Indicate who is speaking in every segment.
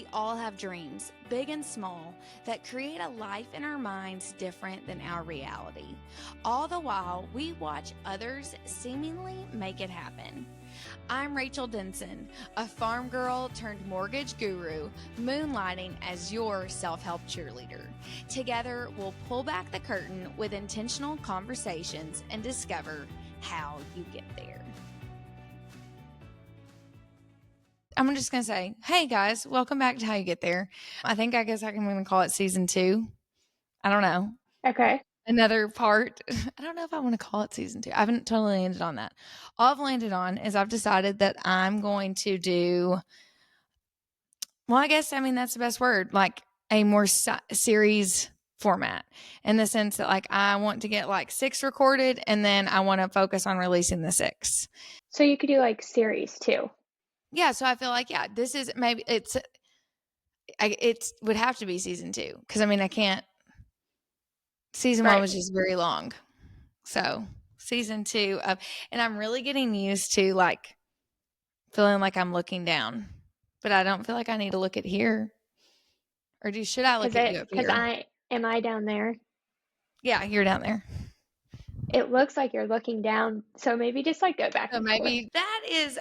Speaker 1: we all have dreams, big and small, that create a life in our minds different than our reality. All the while, we watch others seemingly make it happen. I'm Rachel Denson, a farm girl turned mortgage guru, moonlighting as your self-help cheerleader. Together, we'll pull back the curtain with intentional conversations and discover how you get there. I'm just going to say, hey guys, welcome back to How You Get There. I guess I'm going to call it season 2. I don't know.
Speaker 2: Okay.
Speaker 1: Another part. I don't know if I want to call it season 2. I haven't totally landed on that. All I've landed on is I've decided that I'm going to do, that's the best word, like a more series format, in the sense that like I want to get like 6 recorded and then I want to focus on releasing the 6.
Speaker 2: So you could do like series too.
Speaker 1: Yeah. So I feel like, this is maybe it would have to be season 2. Cause I can't, season 1 was just very long. So season 2 of, and I'm really getting used to like feeling like I'm looking down, but I don't feel like I need to look at here. Or should I look at you up here?
Speaker 2: Am I down there?
Speaker 1: Yeah, you're down there.
Speaker 2: It looks like you're looking down. So maybe just like go back.
Speaker 1: So maybe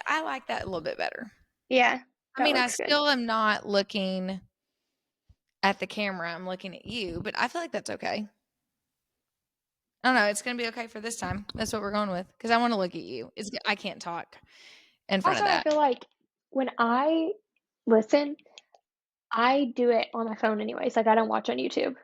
Speaker 1: I like that a little bit better.
Speaker 2: Yeah.
Speaker 1: I still am not looking at the camera. I'm looking at you, but I feel like that's okay. I don't know. It's going to be okay for this time. That's what we're going with. Because I want to look at you. I can't talk in front of that.
Speaker 2: I feel like when I listen, I do it on my phone anyways. Like I don't watch on YouTube.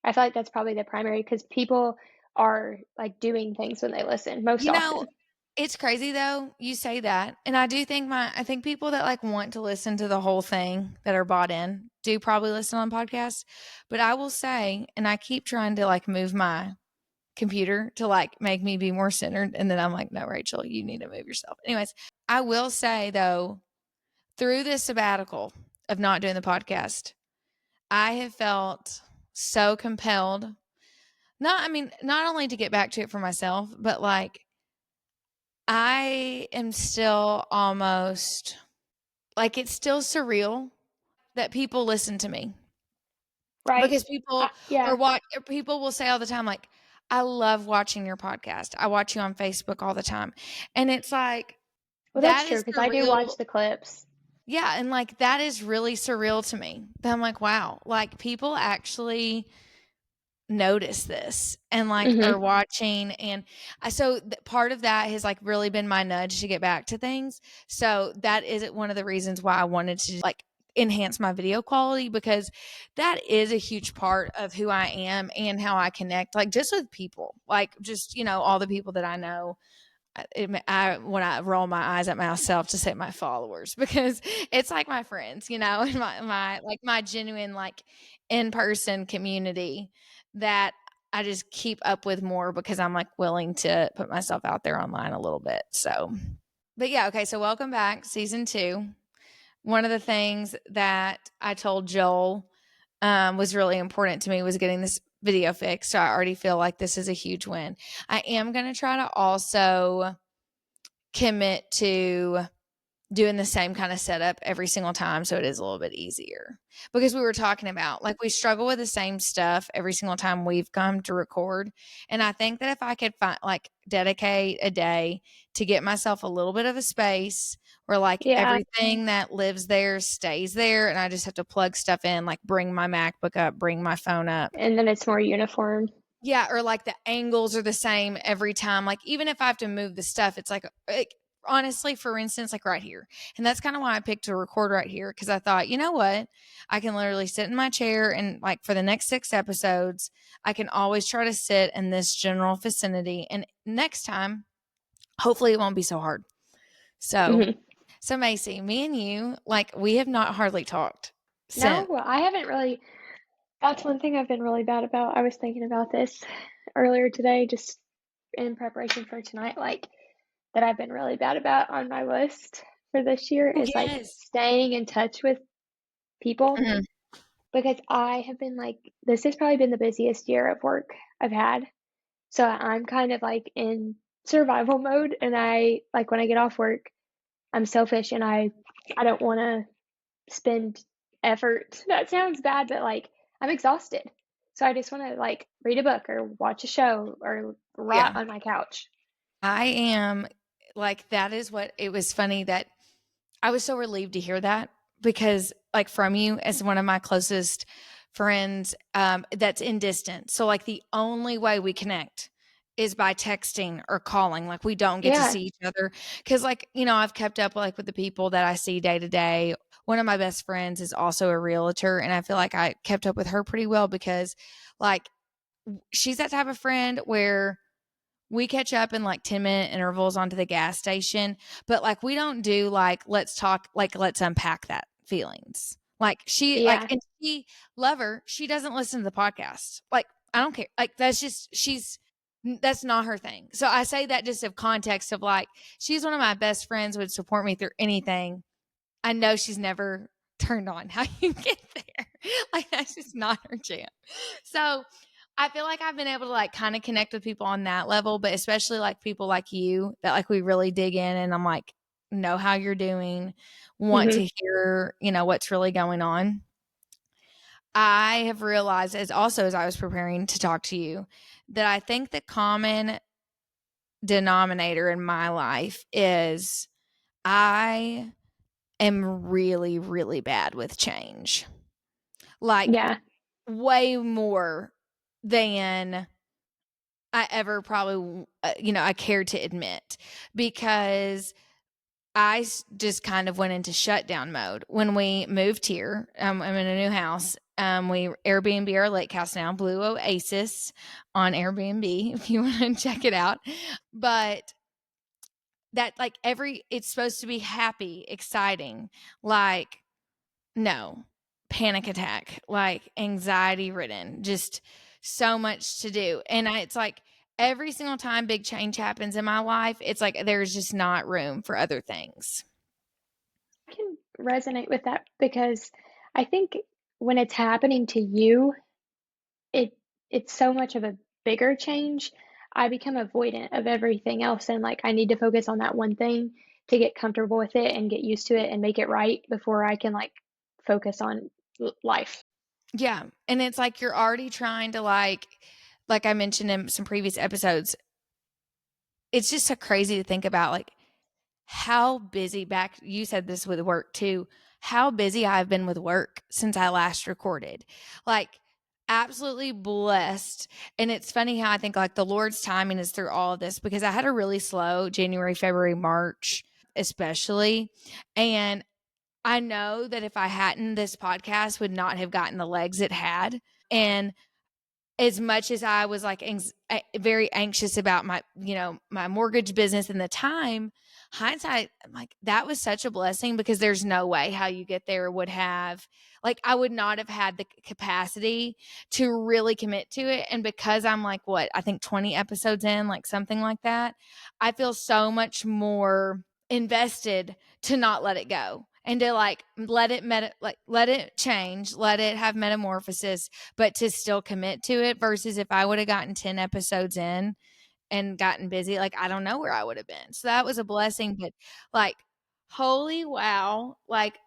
Speaker 2: I feel like that's probably the primary, because people are like doing things when they listen most often.
Speaker 1: It's crazy though. You say that. And I do think I think people that like want to listen to the whole thing, that are bought in, do probably listen on podcasts. But I will say, and I keep trying to like move my computer to like make me be more centered. And then I'm like, no, Rachel, you need to move yourself. Anyways, I will say though, through this sabbatical of not doing the podcast, I have felt so compelled. Not only to get back to it for myself, but like I am still almost like, it's still surreal that people listen to me.
Speaker 2: Right.
Speaker 1: Because people people will say all the time, like, I love watching your podcast. I watch you on Facebook all the time. And it's like,
Speaker 2: well, that's true, because I do watch the clips.
Speaker 1: Yeah. And like, that is really surreal to me. That I'm like, wow, like people actually notice this and like are watching. And so part of that has like really been my nudge to get back to things. So that is one of the reasons why I wanted to like enhance my video quality, because that is a huge part of who I am and how I connect, like just with people, like just, all the people that I know. When I roll my eyes at myself to say my followers, because it's like my friends, and my genuine like in-person community that I just keep up with more, because I'm like willing to put myself out there online a little bit. So, but yeah. Okay. So welcome back, season 2. One of the things that I told Joel was really important to me was getting this video fixed. So I already feel like this is a huge win. I am going to try to also commit to doing the same kind of setup every single time, so it is a little bit easier, because we were talking about like we struggle with the same stuff every single time we've come to record. And I think that if I could dedicate a day to get myself a little bit of a space where like everything that lives there stays there, and I just have to plug stuff in, like bring my MacBook up, bring my phone up,
Speaker 2: and then it's more uniform.
Speaker 1: Yeah. Or like the angles are the same every time. Like even if I have to move the stuff, it's like honestly, for instance, like right here. And that's kind of why I picked to record right here, because I thought, you know what? I can literally sit in my chair, and like for the next 6 episodes, I can always try to sit in this general vicinity. And next time, hopefully it won't be so hard. So, so Maci, me and you, like we have not hardly talked.
Speaker 2: No, I haven't really. That's one thing I've been really bad about. I was thinking about this earlier today, just in preparation for tonight, like that I've been really bad about on my list for this year is like staying in touch with people, because I have been like, this has probably been the busiest year of work I've had. So I'm kind of like in survival mode, and I like when I get off work, I'm selfish and I don't want to spend effort. That sounds bad, but, like, I'm exhausted. So I just wanna, like, read a book or watch a show or rot
Speaker 1: Yeah.
Speaker 2: on my couch.
Speaker 1: I am like, that is what it was funny that I was so relieved to hear that because, like, from you as one of my closest friends, that's in distance. So, like, the only way we connect is by texting or calling. Like, we don't get to
Speaker 2: Yeah.
Speaker 1: see each other because, like, I've kept up, like, with the people that I see day to day. One of my best friends is also a realtor, and I feel like I kept up with her pretty well because, like, she's that type of friend where we catch up in like 10-minute intervals onto the gas station, but like we don't do like let's talk, like let's unpack that feelings. Like
Speaker 2: Yeah.
Speaker 1: and she love her, she doesn't listen to the podcast. Like I don't care. Like that's just that's not her thing. So I say that just of context of like she's one of my best friends, would support me through anything. I know she's never turned on how you get there. Like that's just not her jam. So I feel like I've been able to like kind of connect with people on that level, but especially like people like you that like we really dig in and I'm like, know how you're doing, want
Speaker 2: Mhm.
Speaker 1: to hear, what's really going on. I have realized as also as I was preparing to talk to you that I think the common denominator in my life is I am really, really bad with change. Like
Speaker 2: Yeah.
Speaker 1: way more than I ever probably, I cared to admit because just kind of went into shutdown mode when we moved here. I'm in a new house. We Airbnb our lake house now, Blue Oasis on Airbnb if you want to check it out. But that like it's supposed to be happy, exciting, like no, panic attack, like anxiety ridden, just so much to do. And it's like every single time big change happens in my life, it's like there's just not room for other things.
Speaker 2: I can resonate with that because I think when it's happening to you, it it's so much of a bigger change. I become avoidant of everything else and like I need to focus on that one thing to get comfortable with it and get used to it and make it right before I can like focus on life.
Speaker 1: Yeah. And it's like you're already trying to like I mentioned in some previous episodes, it's just so crazy to think about like how busy back you said this with work too, how busy I've been with work since I last recorded. Like absolutely blessed. And it's funny how I think like the Lord's timing is through all of this because I had a really slow January, February, March, especially. And I know that if I hadn't, this podcast would not have gotten the legs it had. And as much as I was like very anxious about my, my mortgage business and the time, hindsight, I'm like, that was such a blessing because there's no way how you get there would have, like, I would not have had the capacity to really commit to it. And because I'm like, what, I think 20 episodes in, like something like that, I feel so much more invested to not let it go and to like let it let it change, let it have metamorphosis, but to still commit to it versus if I would have gotten 10 episodes in and gotten busy, like I don't know where I would have been. So that was a blessing, but like holy wow, like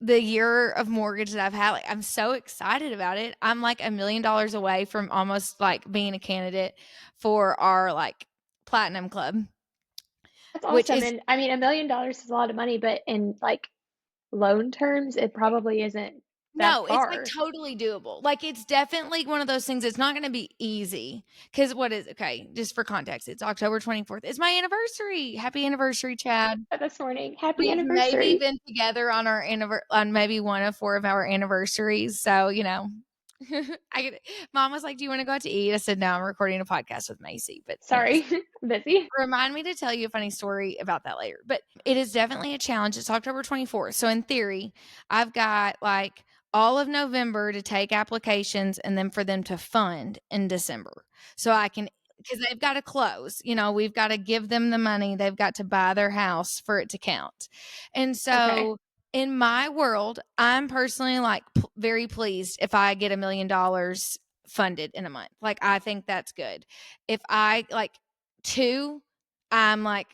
Speaker 1: the year of mortgage that I've had, like I'm so excited about it. I'm like $1 million away from almost like being a candidate for our like platinum club,
Speaker 2: That's
Speaker 1: which
Speaker 2: awesome.
Speaker 1: is
Speaker 2: And I mean, $1 million is a lot of money, but in like loan terms, it probably isn't that
Speaker 1: no, it's, like,
Speaker 2: far.
Speaker 1: totally doable. Like, it's definitely one of those things, it's not gonna be easy. Because what is okay, just for context, it's October 24th. It's my anniversary. Happy anniversary, Chad.
Speaker 2: This morning. Happy
Speaker 1: We've maybe
Speaker 2: anniversary.
Speaker 1: been together on our on maybe one of 4 of our anniversaries, so, I could mom was like, "Do you wanna go out to eat?" I said, "No, I'm recording a podcast with Maci," but anyways.
Speaker 2: Sorry, busy.
Speaker 1: Remind me to tell you a funny story about that later. But it is definitely a challenge. It's October 24th. So in theory, I've got like all of November to take applications and then for them to fund in December. So I can because they've got to close. We've got to give them the money. They've got to buy their house for it to count. And
Speaker 2: Okay.
Speaker 1: so in my world, I'm personally like very pleased if I get $1 million funded in a month. Like I think that's good. If I like 2, I'm like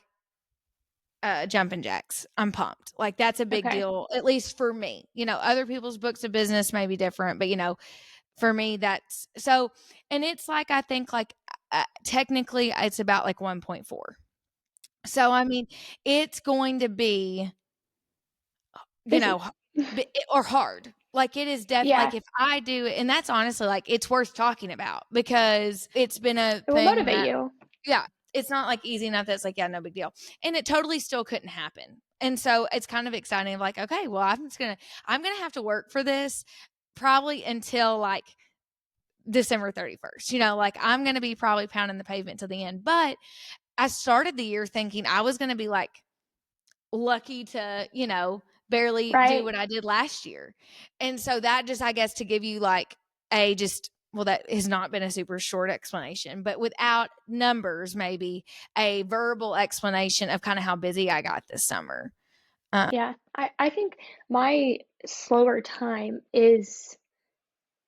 Speaker 1: jumping jacks. I'm pumped. Like that's a big
Speaker 2: Okay.
Speaker 1: deal, at least for me. Other people's books of business may be different, but for me that's so. And it's like I think like technically it's about like 1.4. So I mean, it's going to be you
Speaker 2: Busy.
Speaker 1: know or hard. Like it is definitely
Speaker 2: Yeah.
Speaker 1: like if I do it, and that's honestly like it's worth talking about because it's been a
Speaker 2: It will
Speaker 1: thing
Speaker 2: motivate
Speaker 1: that
Speaker 2: you.
Speaker 1: yeah, it's not like easy enough that's like, yeah, no big deal. And it totally still couldn't happen. And so it's kind of exciting of like, okay, well, I'm gonna have to work for this probably until like December 31st. Like I'm gonna be probably pounding the pavement till the end. But I started the year thinking I was gonna be like lucky to, barely do
Speaker 2: Right?
Speaker 1: what I did last year. And so that just, I guess, to give you like a just, well, that has not been a super short explanation, but without numbers, maybe a verbal explanation of kind of how busy I got this summer. Uh,
Speaker 2: Yeah. I think my slower time is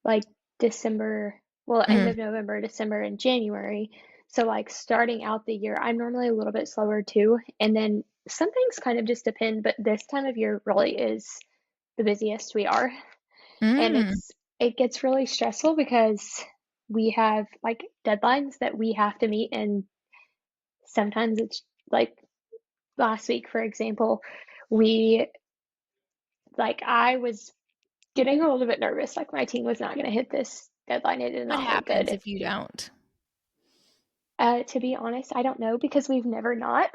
Speaker 2: like December, well, end
Speaker 1: mm,
Speaker 2: of November, December, and January. So, like, starting out the year, I'm normally a little bit slower too. And then some things kind of just depend, but this time of year really is the busiest we are. And
Speaker 1: mm.
Speaker 2: it gets really stressful because we have like deadlines that we have to meet. And sometimes it's like last week, for example, we, like, I was getting a little bit nervous, like, my team was not going to hit this deadline. It did
Speaker 1: What
Speaker 2: not look
Speaker 1: happens
Speaker 2: good.
Speaker 1: if you don't?
Speaker 2: To be honest, I don't know because we've never not.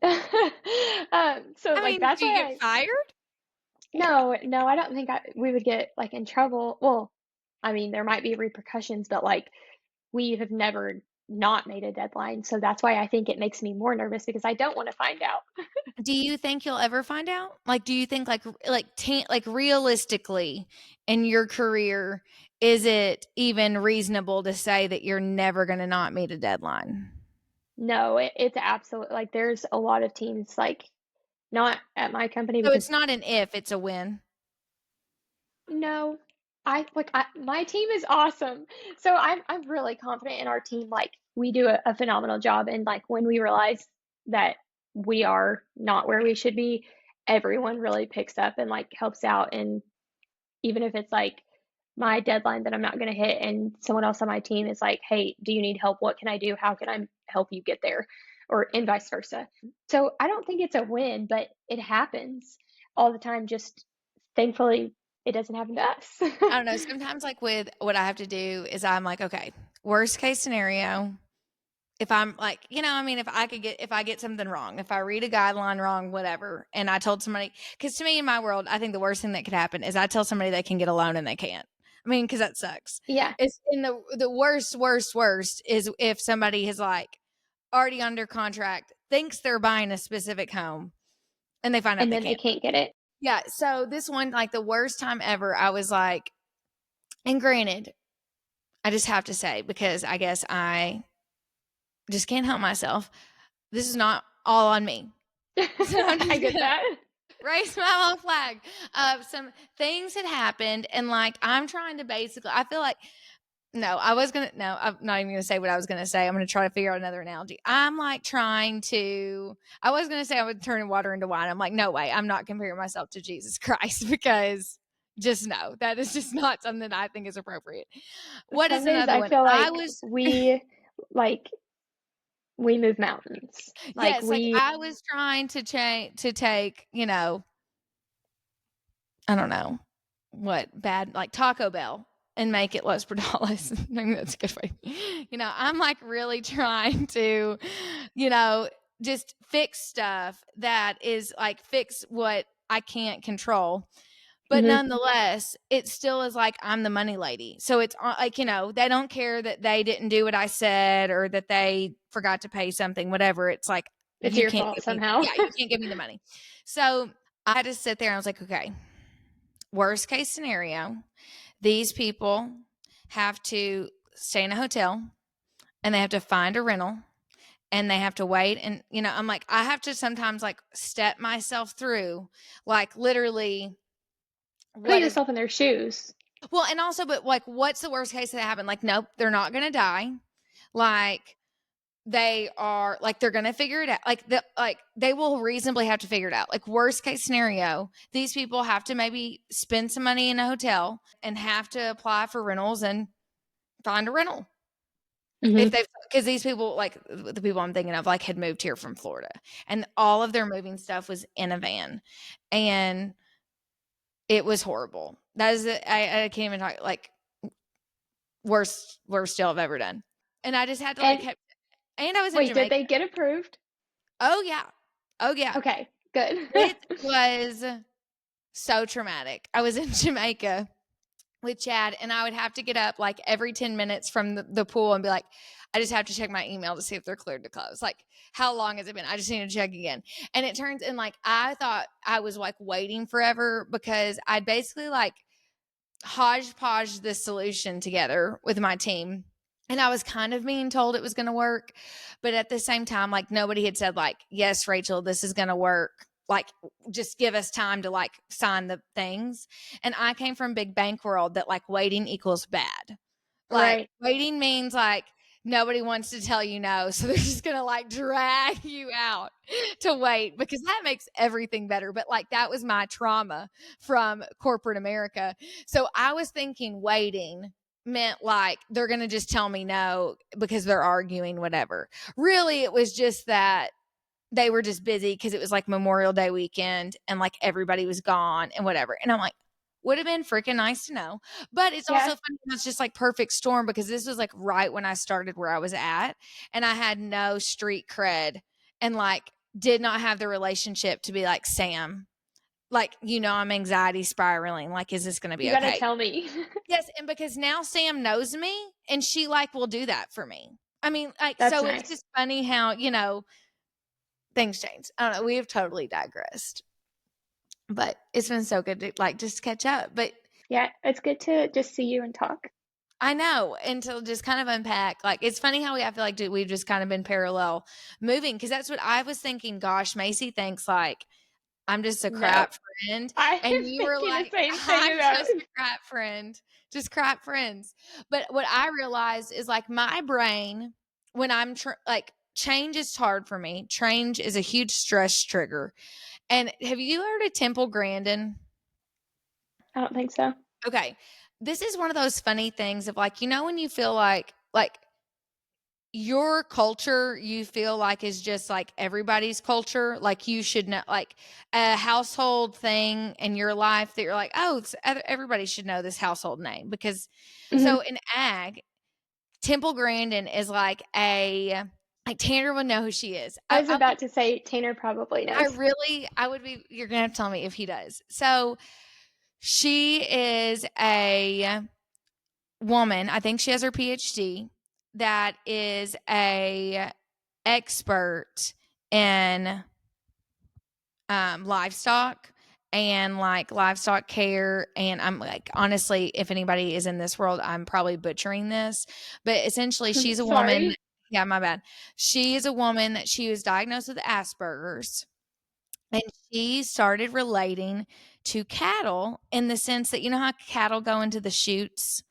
Speaker 2: So
Speaker 1: I
Speaker 2: like
Speaker 1: mean,
Speaker 2: that's
Speaker 1: do you
Speaker 2: why
Speaker 1: get fired?
Speaker 2: no, I don't think we would get like in trouble. Well, I mean, there might be repercussions, but like we have never not made a deadline. So that's why I think it makes me more nervous because I don't want to find out.
Speaker 1: Do you think you'll ever find out? Like, do you think like realistically in your career, is it even reasonable to say that you're never going to not meet a deadline?
Speaker 2: No, it's absolute like there's a lot of teams like not at my company
Speaker 1: So it's
Speaker 2: because
Speaker 1: not an if, it's a when.
Speaker 2: no, my team is awesome. So I'm really confident in our team. Like we do a phenomenal job, and like when we realize that we are not where we should be, everyone really picks up and like helps out. And even if it's like my deadline that I'm not going to hit, and someone else on my team is like, "Hey, do you need help? What can I do? How can I help you get there?" Or and vice versa. So I don't think it's a win, but it happens all the time. Just thankfully, it doesn't happen to us.
Speaker 1: I don't know. Sometimes, like with what I have to do, is I'm like, okay, worst case scenario, if I'm like, I mean, if I get something wrong, if I read a guideline wrong, whatever, and I told somebody, because to me in my world, I think the worst thing that could happen is I tell somebody they can get a loan and they can't. I mean, because that sucks.
Speaker 2: Yeah,
Speaker 1: It's in the worst is if somebody is like already under contract, thinks they're buying a specific home, and they find out
Speaker 2: and
Speaker 1: they
Speaker 2: then they
Speaker 1: can't.
Speaker 2: can't get it.
Speaker 1: Yeah. So this one, like the worst time ever, I was like, and granted, I just have to say because I guess I just can't help myself. This is not all on me. So I'm
Speaker 2: I
Speaker 1: just
Speaker 2: get
Speaker 1: gonna
Speaker 2: that.
Speaker 1: raise my little flag. Some things had happened, and like I'm trying to basically, I feel like no, I was gonna no, I'm not even gonna say what I was gonna say. I'm gonna try to figure out another analogy. I'm like trying to. I was gonna say I would turn water into wine. I'm like, no way, I'm not comparing myself to Jesus Christ because just no, that is just not something that I think is appropriate. What is
Speaker 2: Some days
Speaker 1: another
Speaker 2: I
Speaker 1: one?
Speaker 2: feel
Speaker 1: I
Speaker 2: like
Speaker 1: was
Speaker 2: like we move mountains. Like
Speaker 1: yes, like
Speaker 2: we
Speaker 1: I was trying to change to take, I don't know what bad like Taco Bell and make it Los Perdolas. I think that's a good way. I'm like really trying to, you know, just fix stuff that is like fix what I can't control. But
Speaker 2: mhm,
Speaker 1: nonetheless, it still is like I'm the money lady. So it's like, they don't care that they didn't do what I said or that they forgot to pay something, whatever. It's like,
Speaker 2: it's
Speaker 1: you
Speaker 2: your
Speaker 1: can't
Speaker 2: fault
Speaker 1: give me,
Speaker 2: somehow.
Speaker 1: yeah, you can't give me the money. So I had to sit there and I was like, okay, worst case scenario, these people have to stay in a hotel and they have to find a rental and they have to wait. And, I'm like, I have to sometimes like step myself through, like literally
Speaker 2: Put
Speaker 1: what is
Speaker 2: yourself in their shoes.
Speaker 1: well, and also, but like, what's the worst case that happened? Like, nope, they're not going to die. Like, they are like, they're gonna figure it out. Like they will reasonably have to figure it out. Like, worst case scenario, these people have to maybe spend some money in a hotel and have to apply for rentals and find a rental. If
Speaker 2: Mm-hmm.
Speaker 1: they, because these people, like the people I'm thinking of, like had moved here from Florida, and all of their moving stuff was in a van, and it was horrible. That is, I can't even talk, like, worst deal I've ever done. And I just had to like
Speaker 2: And
Speaker 1: keep, and I was in
Speaker 2: wait, did
Speaker 1: Jamaica.
Speaker 2: they get approved?
Speaker 1: Oh yeah. Oh yeah.
Speaker 2: Okay, good.
Speaker 1: It was so traumatic. I was in Jamaica with Chad, and I would have to get up like every 10 minutes from the pool and be like, I just have to check my email to see if they're cleared to close. Like, how long has it been? I just need to check again. And it turns in, like, I thought I was like waiting forever because I basically like hodgepodge this solution together with my team. And I was kind of being told it was going to work. But at the same time, like, nobody had said, like, yes, Rachel, this is going to work. Like, just give us time to like sign the things. And I came from big bank world that like waiting equals bad. Like,
Speaker 2: Right.
Speaker 1: waiting means like nobody wants to tell you no. So they're just going to like drag you out to wait, because that makes everything better. But like, that was my trauma from corporate America. So I was thinking waiting meant like they're going to just tell me no because they're arguing, whatever. Really, it was just that they were just busy because it was like Memorial Day weekend and like everybody was gone and whatever. And I'm like, would have been freaking nice to know. But it's also
Speaker 2: Yeah.
Speaker 1: funny, it's just like perfect storm, because this was like right when I started where I was at, and I had no street cred and like did not have the relationship to be like, Sam, like, I'm anxiety spiraling. Like, is this going to
Speaker 2: You
Speaker 1: be
Speaker 2: gotta
Speaker 1: okay?
Speaker 2: tell me.
Speaker 1: Yes. And because now Sam knows me and she like will do that for me. I mean, like,
Speaker 2: That's
Speaker 1: so it's
Speaker 2: nice.
Speaker 1: just funny how, things change. I don't know. We have totally digressed, but it's been so good to like just catch up. But
Speaker 2: Yeah, it's good to just see you and talk.
Speaker 1: I know, and to just kind of unpack, like, it's funny how I feel like we've just kind of been parallel moving, because that's what I was thinking. Gosh, Maci thinks like I'm just a
Speaker 2: No,
Speaker 1: crap friend,
Speaker 2: I
Speaker 1: and
Speaker 2: am
Speaker 1: you were
Speaker 2: thinking the
Speaker 1: like,
Speaker 2: same thing
Speaker 1: I'm
Speaker 2: about.
Speaker 1: just a crap friend, just crap friends. But what I realized is like my brain, when I'm like, change is hard for me. Change is a huge stress trigger. And have you heard of Temple Grandin?
Speaker 2: I don't think so.
Speaker 1: Okay. This is one of those funny things of like, when you feel like your culture, you feel like is just like everybody's culture, like you should know, like a household thing in your life that you're like, oh, everybody should know this household name. Because
Speaker 2: Hmm.
Speaker 1: so in ag, Temple Grandin is like like Tanner would know who she is.
Speaker 2: I was about to say Tanner probably knows.
Speaker 1: I would be, you're gonna have to tell me if he does. So she is a woman, I think she has her PhD, that is a expert in livestock and like livestock care. And I'm like, honestly, if anybody is in this world, I'm probably butchering this, but essentially she's a woman.
Speaker 2: Sorry.
Speaker 1: Yeah, my bad. She is a woman that she was diagnosed with Asperger's. And she started relating to cattle in the sense that, how cattle go into the chutes,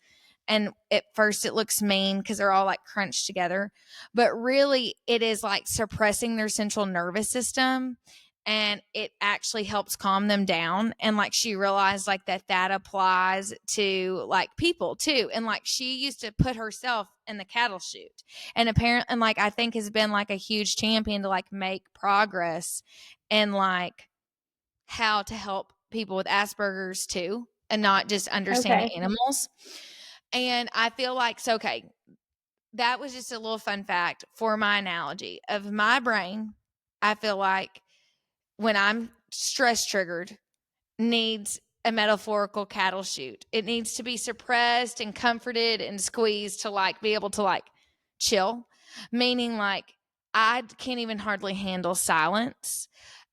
Speaker 1: and at first it looks mean because they're all like crunched together, but really it is like suppressing their central nervous system, and it actually helps calm them down. And like she realized like that applies to like people too. And like she used to put herself in the cattle chute, and apparently, and like I think has been like a huge champion to like make progress and like how to help people with Asperger's too, and not just understanding
Speaker 2: Okay.
Speaker 1: animals. And I feel like, so, okay, that was just a little fun fact for my analogy of my brain. I feel like when I'm stress triggered, needs a metaphorical cattle chute. It needs to be suppressed and comforted and squeezed to like be able to like chill, meaning like I can't even hardly handle silence.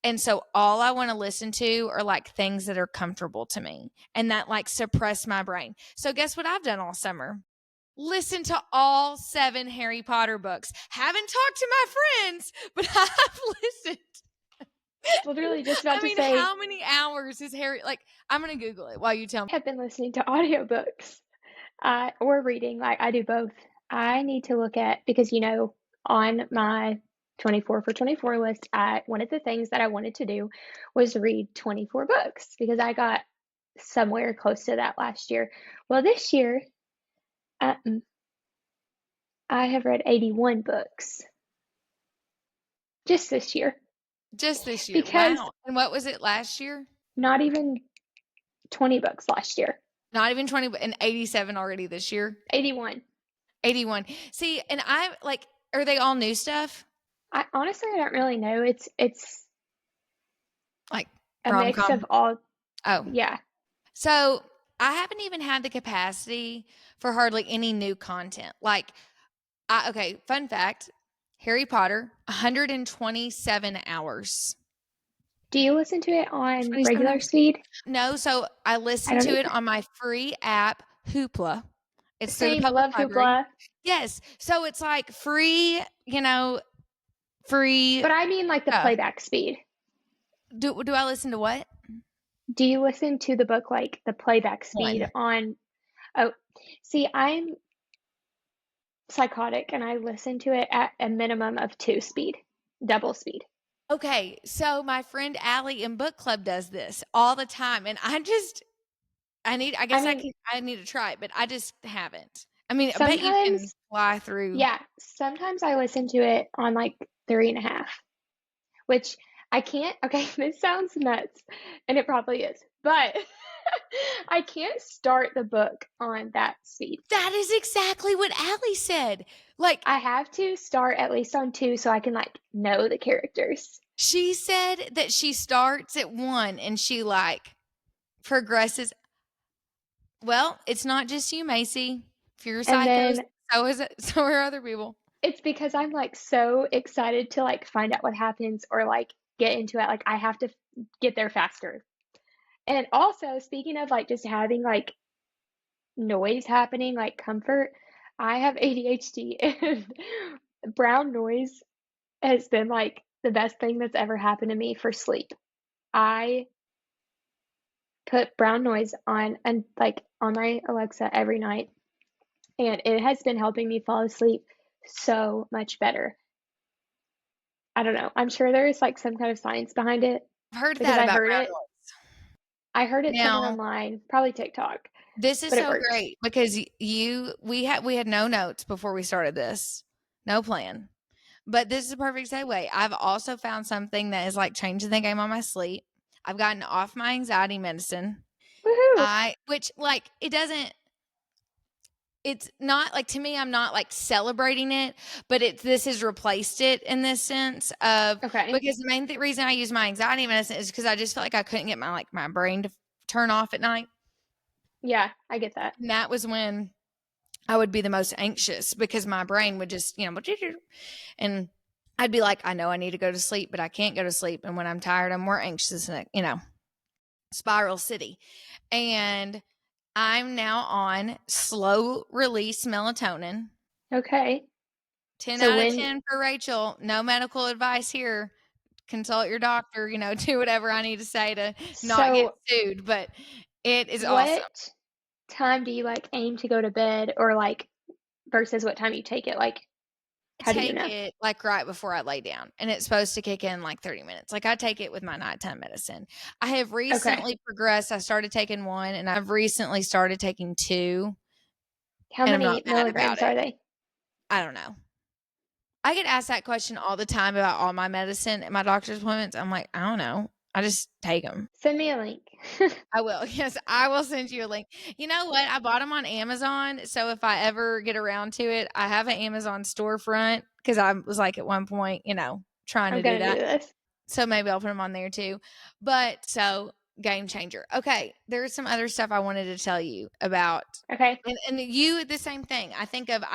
Speaker 1: And so all I want to listen to are like things that are comfortable to me and that like suppress my brain. So guess what I've done all summer? Listen to all 7 Harry Potter books. Haven't talked to my friends, but I've listened.
Speaker 2: Literally just about
Speaker 1: I
Speaker 2: to
Speaker 1: mean,
Speaker 2: say,
Speaker 1: how many hours is Harry? Like, I'm gonna Google it while you tell me.
Speaker 2: I have been listening to audiobooks or reading. Like, I do both. I need to look at, because, on my 24 for 24 list, one of the things that I wanted to do was read 24 books because I got somewhere close to that last year. Well, this year, um, I have read 81 books just this year
Speaker 1: Just this year.
Speaker 2: because
Speaker 1: Wow. And what was it last year?
Speaker 2: not even 20 books last year.
Speaker 1: Not even 20, and 87 already this year.
Speaker 2: 81.
Speaker 1: 81. See, and I like, are they all new stuff?
Speaker 2: I honestly I don't really know. It's
Speaker 1: Like
Speaker 2: a
Speaker 1: rom
Speaker 2: mix of
Speaker 1: com?
Speaker 2: all.
Speaker 1: Oh,
Speaker 2: Yeah.
Speaker 1: so I haven't even had the capacity for hardly any new content. Like, okay, fun fact, Harry Potter, 127 hours.
Speaker 2: Do you listen to it on
Speaker 1: 27
Speaker 2: regular
Speaker 1: hours.
Speaker 2: speed?
Speaker 1: No, so I
Speaker 2: I
Speaker 1: listened
Speaker 2: don't
Speaker 1: to it
Speaker 2: either.
Speaker 1: on my free app, Hoopla. It's through the
Speaker 2: Same. I
Speaker 1: public
Speaker 2: love
Speaker 1: library.
Speaker 2: Hoopla.
Speaker 1: Yes. So it's like free, free
Speaker 2: But I mean like the
Speaker 1: stuff.
Speaker 2: playback speed.
Speaker 1: Do I listen to what?
Speaker 2: Do you listen to the book like the playback speed
Speaker 1: One.
Speaker 2: on oh see, I'm psychotic and I listen to it at a minimum of 2 speed, double speed.
Speaker 1: Okay, so my friend Allie in book club does this all the time, and I
Speaker 2: I
Speaker 1: guess
Speaker 2: mean,
Speaker 1: I need to try it, but I just haven't. I mean, I bet you can
Speaker 2: sometimes
Speaker 1: fly through.
Speaker 2: yeah, sometimes I listen to it on like 3.5, which I can't okay, this sounds nuts, and it probably is, but I can't start the book on that speed.
Speaker 1: That is exactly what Allie said. Like,
Speaker 2: I have to start at least on 2 so I can, like, know the characters.
Speaker 1: she said that she starts at 1 and she, like, progresses. Well, it's not just you, Macy. If you're a
Speaker 2: And
Speaker 1: psycho,
Speaker 2: then
Speaker 1: so is it so are other people.
Speaker 2: it's because I'm, like, so excited to, like, find out what happens or, like, get into it, like, I have to get there faster. And also, speaking of, like, just having, like, noise happening, like, comfort, I have ADHD, and brown noise has been, like, the best thing that's ever happened to me for sleep. I put brown noise on and, like, on my Alexa every night, and it has been helping me fall asleep so much better. I don't know. I'm sure there's, like, some kind of science behind it
Speaker 1: I've heard
Speaker 2: because
Speaker 1: that
Speaker 2: I
Speaker 1: about
Speaker 2: heard
Speaker 1: brown
Speaker 2: it.
Speaker 1: noise.
Speaker 2: I heard it somewhere
Speaker 1: Now,
Speaker 2: online, probably TikTok,
Speaker 1: this is
Speaker 2: but it
Speaker 1: so
Speaker 2: works.
Speaker 1: great because we had no notes before we started this. No plan. But this is a perfect segue. I've also found something that is like changing the game on my sleep. I've gotten off my anxiety medicine.
Speaker 2: Woohoo!
Speaker 1: Which like it doesn't it's not like to me I'm not like celebrating it, but this has replaced it in this sense of
Speaker 2: Okay.
Speaker 1: because the main reason I use my anxiety medicine is because I just felt like I couldn't get my brain to turn off at night.
Speaker 2: Yeah, I get that.
Speaker 1: And that was when I would be the most anxious because my brain would just, and I'd be like, I know I need to go to sleep, but I can't go to sleep. And when I'm tired, I'm more anxious and, spiral city. And I'm now on slow release melatonin.
Speaker 2: Okay.
Speaker 1: 10
Speaker 2: So
Speaker 1: out of
Speaker 2: when
Speaker 1: 10 for Rachel. No medical advice here. Consult your doctor, do whatever I need to say to not get
Speaker 2: so
Speaker 1: sued, but it is awesome.
Speaker 2: what time do you, like, aim to go to bed or, like, versus what time you take it? Like, how do you
Speaker 1: Take
Speaker 2: know?
Speaker 1: it like right before I lay down, and it's supposed to kick in like 30 minutes. Like I take it with my nighttime medicine. I have
Speaker 2: Okay.
Speaker 1: recently progressed. I started taking one and I've recently started taking two,
Speaker 2: How
Speaker 1: and I'm not
Speaker 2: many
Speaker 1: mad about
Speaker 2: milligrams
Speaker 1: it.
Speaker 2: are they?
Speaker 1: I don't know. I get asked that question all the time about all my medicine at my doctor's appointments. I'm like, I don't know. I just take them.
Speaker 2: Send me a link.
Speaker 1: I will. Yes, I will send you a link. You know what? I bought them on Amazon. So if I ever get around to it, I have an Amazon storefront because I was like at one point, trying
Speaker 2: I'm
Speaker 1: to do
Speaker 2: gonna do
Speaker 1: that.
Speaker 2: this.
Speaker 1: So maybe I'll put them on there too. But so game changer. Okay. There's some other stuff I wanted to tell you about.
Speaker 2: Okay.
Speaker 1: And you, the same thing. I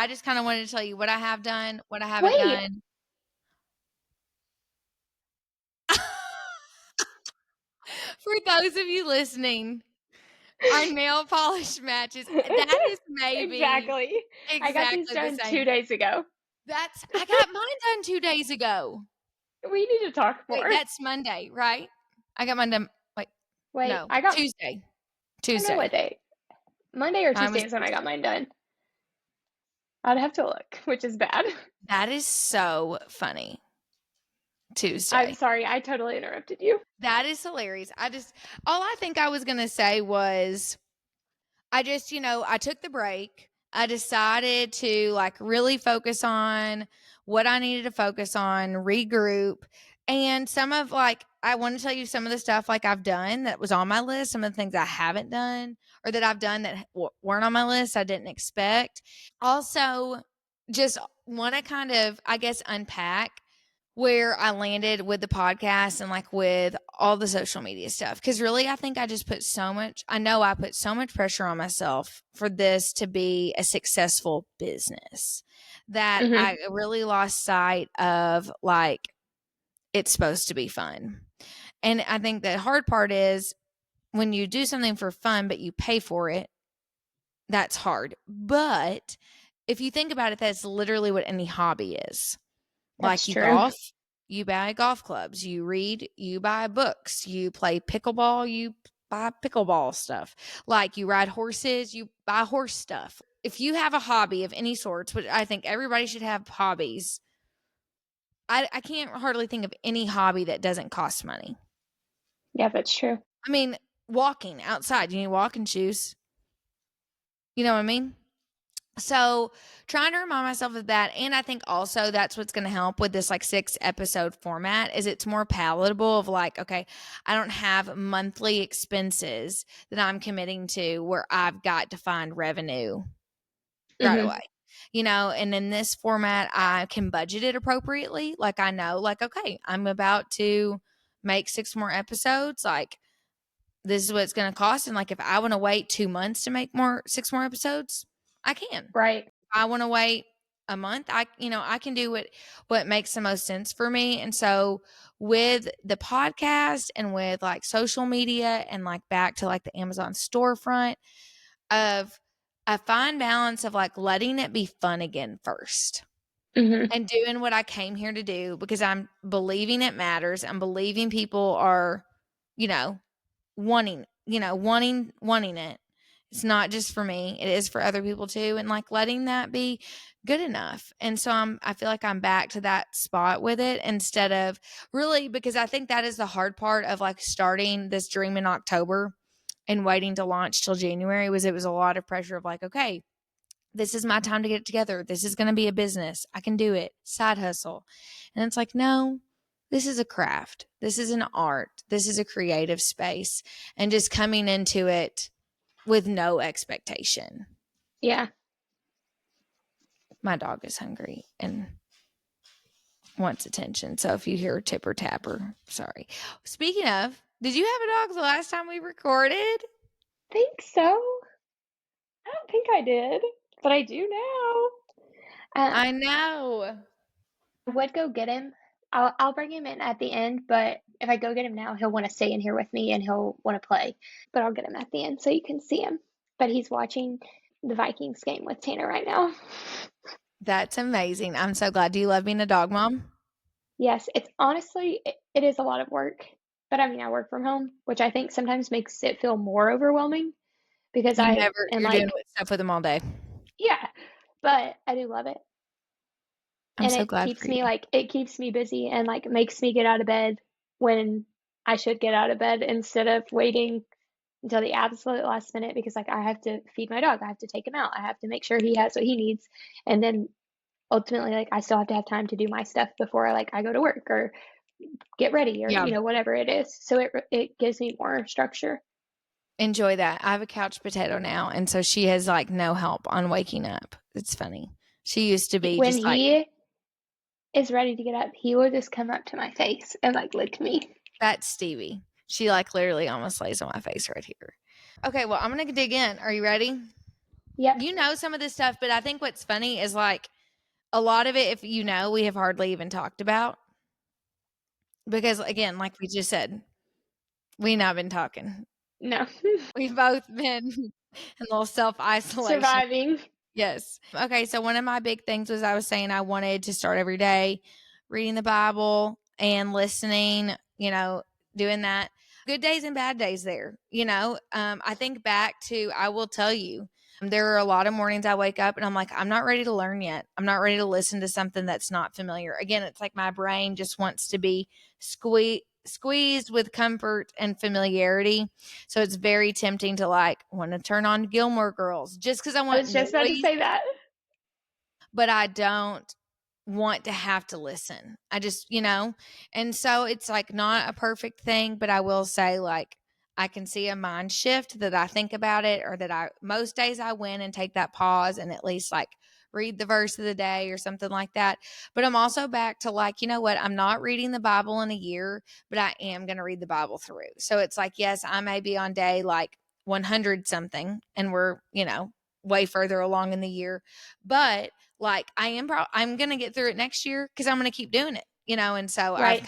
Speaker 1: just kind of wanted to tell you what I have done, what I haven't
Speaker 2: Wait.
Speaker 1: done. For those of you listening, our nail polish matches. That is maybe
Speaker 2: Exactly. I got these
Speaker 1: exactly the
Speaker 2: done 2
Speaker 1: same.
Speaker 2: days ago.
Speaker 1: I got mine done 2 days ago.
Speaker 2: We need to talk
Speaker 1: Wait,
Speaker 2: more.
Speaker 1: that's Monday, right? I got mine done. Wait,
Speaker 2: Wait,
Speaker 1: no,
Speaker 2: I got
Speaker 1: Tuesday.
Speaker 2: I don't know what
Speaker 1: Tuesday.
Speaker 2: day. Monday or
Speaker 1: Mine
Speaker 2: Tuesday
Speaker 1: was
Speaker 2: is when I got
Speaker 1: Tuesday.
Speaker 2: mine done. I'd have to look, which is bad.
Speaker 1: That is so funny.
Speaker 2: I'm
Speaker 1: Tuesday.
Speaker 2: sorry, I totally interrupted you.
Speaker 1: That is hilarious. All I think I was going to say was, I took the break. I decided to like really focus on what I needed to focus on, regroup. And I want to tell you some of the stuff like I've done that was on my list, some of the things I haven't done or that I've done that weren't on my list, I didn't expect. Also, just want to kind of, I guess, unpack where I landed with the podcast and like with all the social media stuff. Cause really, I think I put so much pressure on myself for this to be a successful business that
Speaker 2: Mm-hmm.
Speaker 1: I really lost sight of like, it's supposed to be fun. And I think the hard part is when you do something for fun, but you pay for it, that's hard. But if you think about it, that's literally what any hobby is.
Speaker 2: That's
Speaker 1: Like you
Speaker 2: true.
Speaker 1: golf, you buy golf clubs, you read, you buy books, you play pickleball, you buy pickleball stuff. Like you ride horses, you buy horse stuff. If you have a hobby of any sorts, which I think everybody should have hobbies, I can't hardly think of any hobby that doesn't cost money.
Speaker 2: Yeah, that's true.
Speaker 1: I mean, walking outside, you need walking shoes. You know what I mean? So trying to remind myself of that. And I think also that's what's going to help with this like 6 episode format is it's more palatable of like, okay, I don't have monthly expenses that I'm committing to where I've got to find revenue right
Speaker 2: Mm-hmm.
Speaker 1: away. And in this format, I can budget it appropriately. Like I know, like, okay, I'm about to make 6 more episodes. Like this is what it's going to cost. And like, if I want to wait 2 months to make 6 more episodes, I can.
Speaker 2: Right.
Speaker 1: I want to wait a month. I can do what makes the most sense for me. And so with the podcast and with like social media and like back to like the Amazon storefront of a fine balance of like letting it be fun again first
Speaker 2: Mm-hmm.
Speaker 1: and doing what I came here to do because I'm believing it matters. I'm believing people are, you know, wanting it. It's not just for me, it is for other people too. And like letting that be good enough. And so I feel like I'm back to that spot with it instead of really, because I think that is the hard part of like starting this dream in October and waiting to launch till January it was a lot of pressure of like, okay, this is my time to get it together. This is going to be a business. I can do it. Side hustle. And it's like, no, this is a craft. This is an art. This is a creative space. And just coming into it with no expectation.
Speaker 2: Yeah.
Speaker 1: My dog is hungry and wants attention. So if you hear a tipper tapper, sorry. Speaking of, did you have a dog the last time we recorded?
Speaker 2: Think so. I don't think I did, but I do now.
Speaker 1: I know.
Speaker 2: I would go get him. I'll bring him in at the end, but if I go get him now, he'll want to stay in here with me and he'll want to play. But I'll get him at the end so you can see him. But he's watching the Vikings game with Tanner right now.
Speaker 1: That's amazing. I'm so glad. Do you love being a dog mom?
Speaker 2: Yes, it's honestly it is a lot of work. But I mean, I work from home, which I think sometimes makes it feel more overwhelming because I am
Speaker 1: You're doing
Speaker 2: like,
Speaker 1: stuff with them all day.
Speaker 2: yeah, but I do love it.
Speaker 1: I'm
Speaker 2: And
Speaker 1: so glad for you.
Speaker 2: it keeps me busy and like makes me get out of bed when I should get out of bed instead of waiting until the absolute last minute because like I have to feed my dog, I have to take him out, I have to make sure he has what he needs, and then ultimately like I still have to have time to do my stuff before like I go to work or get ready or
Speaker 1: Yeah.
Speaker 2: whatever it is. So it gives me more structure.
Speaker 1: Enjoy that. I have a couch potato now, and so she has like no help on waking up. It's funny. She used to be
Speaker 2: When
Speaker 1: just like
Speaker 2: he is ready to get up, he will just come up to my face and like lick me.
Speaker 1: that's Stevie. She like literally almost lays on my face right here. Okay, well, I'm gonna dig in. Are you ready?
Speaker 2: Yep.
Speaker 1: You know some of this stuff, but I think what's funny is like a lot of it, if you know, we have hardly even talked about because again, like we just said, we not been talking.
Speaker 2: No.
Speaker 1: We've both been in a little self isolation.
Speaker 2: Surviving.
Speaker 1: Yes. Okay. So one of my big things was I was saying I wanted to start every day reading the Bible and listening, doing that. Good days and bad days there. I think back to, I will tell you, There are a lot of mornings I wake up and I'm like, I'm not ready to learn yet. I'm not ready to listen to something that's not familiar. Again, it's like my brain just wants to be squeezed with comfort and familiarity. So it's very tempting to like want to turn on Gilmore Girls just because I
Speaker 2: I
Speaker 1: want
Speaker 2: was just about to
Speaker 1: noise,
Speaker 2: say that.
Speaker 1: but I don't want to have to listen. I just, and so it's like not a perfect thing, but I will say like I can see a mind shift that I think about it, or that most days I win and take that pause and at least like read the verse of the day or something like that. But I'm also back to like, you know what? I'm not reading the Bible in a year, but I am going to read the Bible through. So it's like, yes, I may be on day like 100 something and we're, way further along in the year, but like I'm going to get through it next year because I'm going to keep doing it, and so
Speaker 2: Right.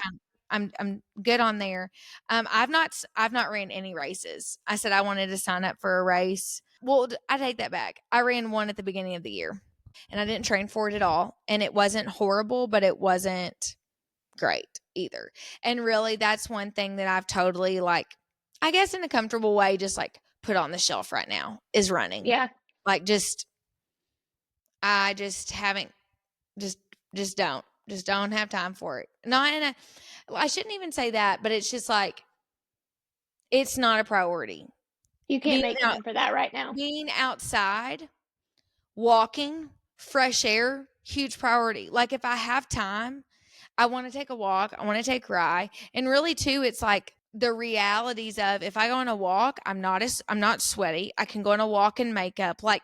Speaker 1: I'm good on there. I've not ran any races. I said I wanted to sign up for a race. Well, I take that back. I ran one at the beginning of the year and I didn't train for it at all. And it wasn't horrible, but it wasn't great either. And really, that's one thing that I've totally like, I guess in a comfortable way, just like put on the shelf right now is running.
Speaker 2: Yeah.
Speaker 1: Like I just haven't just don't have time for it. Not in a I shouldn't even say that, but it's just like it's not a priority.
Speaker 2: You can't
Speaker 1: Being
Speaker 2: make
Speaker 1: out
Speaker 2: time for that right now.
Speaker 1: being outside, walking, fresh air, huge priority. Like if I have time, I want to take a walk. I want to take Rye. And really too, it's like the realities of if I go on a walk, I'm not sweaty. I can go on a walk in makeup. Like,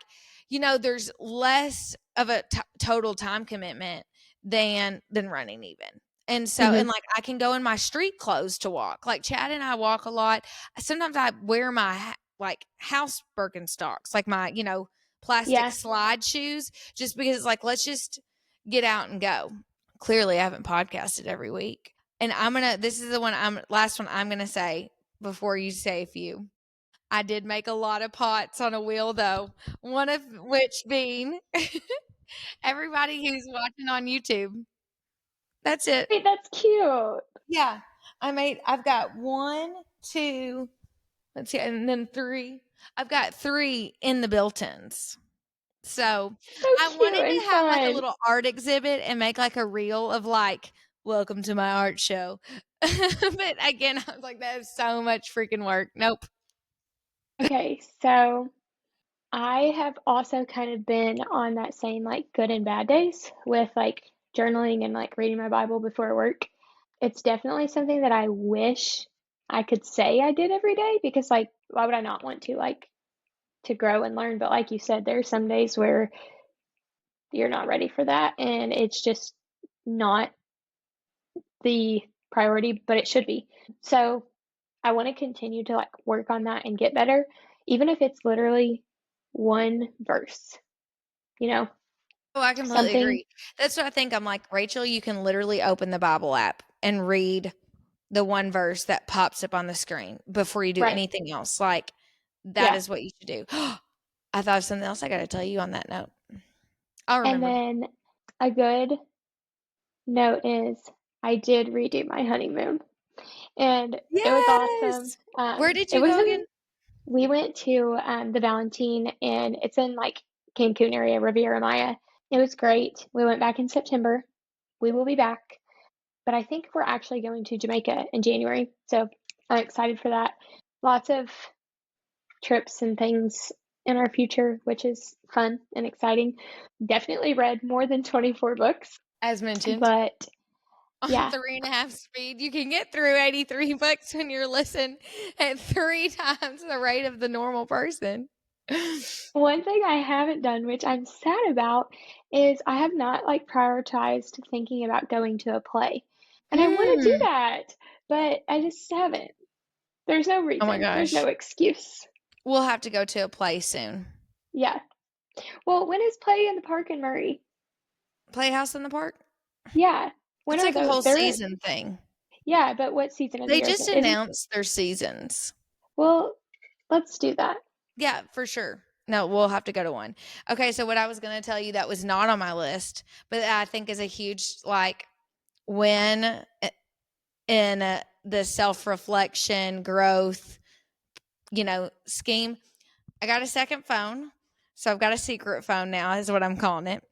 Speaker 1: there's less of a total time commitment than running even. And so,
Speaker 2: Hmm.
Speaker 1: and like I can go in my street clothes to walk. Like Chad and I walk a lot. Sometimes I wear my like house Birkenstocks, like my, plastic
Speaker 2: Yeah.
Speaker 1: slide shoes, just because it's like, let's just get out and go. Clearly, I haven't podcasted every week. And this is the last one I'm gonna say before you say a few. I did make a lot of pots on a wheel though. One of which being everybody who's watching on YouTube. That's it.
Speaker 2: Wait, that's cute.
Speaker 1: Yeah. I've got one, two, let's see, and then three. I've got three in the built-ins. So
Speaker 2: So
Speaker 1: I
Speaker 2: cute
Speaker 1: wanted
Speaker 2: and
Speaker 1: to have like a
Speaker 2: fun.
Speaker 1: little art exhibit and make like a reel of like, welcome to my art show. But again, I was like, that is so much freaking work. Nope.
Speaker 2: Okay, so I have also kind of been on that same like good and bad days with like journaling and like reading my Bible before work. It's definitely something that I wish I could say I did every day because like why would I not want to like to grow and learn? But like you said, there are some days where you're not ready for that and it's just not the priority, but it should be. So I want to continue to like work on that and get better, even if it's literally one verse, you know,
Speaker 1: Oh, I completely
Speaker 2: something.
Speaker 1: agree. That's what I think. I'm like, Rachel, you can literally open the Bible app and read the one verse that pops up on the screen before you do
Speaker 2: Right.
Speaker 1: anything else. Like, that
Speaker 2: Yeah.
Speaker 1: is what you should do. I thought of something else I got to tell you on that note. I'll
Speaker 2: And
Speaker 1: remember.
Speaker 2: then a good note is I did redo my honeymoon and it was awesome.
Speaker 1: Yes. Where did
Speaker 2: It
Speaker 1: you
Speaker 2: was
Speaker 1: go
Speaker 2: in,
Speaker 1: again?
Speaker 2: we went to the Valentine and it's in like Cancun area, Riviera Maya. It was great. We went back in September. We will be back, but I think we're actually going to Jamaica in January. So I'm excited for that. Lots of trips and things in our future, which is fun and exciting. Definitely read more than 24 books,
Speaker 1: As mentioned.
Speaker 2: but
Speaker 1: On
Speaker 2: yeah.
Speaker 1: 3.5 speed, you can get through 83 books when you're listening at 3 times the rate of the normal person.
Speaker 2: One thing I haven't done, which I'm sad about, is I have not like prioritized thinking about going to a play. And I want to do
Speaker 1: Mm.
Speaker 2: that, but I just haven't. There's no
Speaker 1: Oh my
Speaker 2: reason. There's no
Speaker 1: gosh.
Speaker 2: excuse.
Speaker 1: We'll have to go to a play soon.
Speaker 2: Yeah. Well, when is play in the park in Murray?
Speaker 1: Playhouse in the Park?
Speaker 2: Yeah. When
Speaker 1: It's
Speaker 2: are
Speaker 1: like a
Speaker 2: those?
Speaker 1: whole
Speaker 2: They're
Speaker 1: season thing.
Speaker 2: yeah, but what season of the
Speaker 1: They
Speaker 2: year is
Speaker 1: just
Speaker 2: it? Isn't
Speaker 1: announced their seasons.
Speaker 2: well, let's do that.
Speaker 1: Yeah, for sure. No, we'll have to go to one. Okay, so what I was going to tell you that was not on my list, but I think is a huge like win in the self-reflection growth, scheme. I got a second phone. So I've got a secret phone now, is what I'm calling it.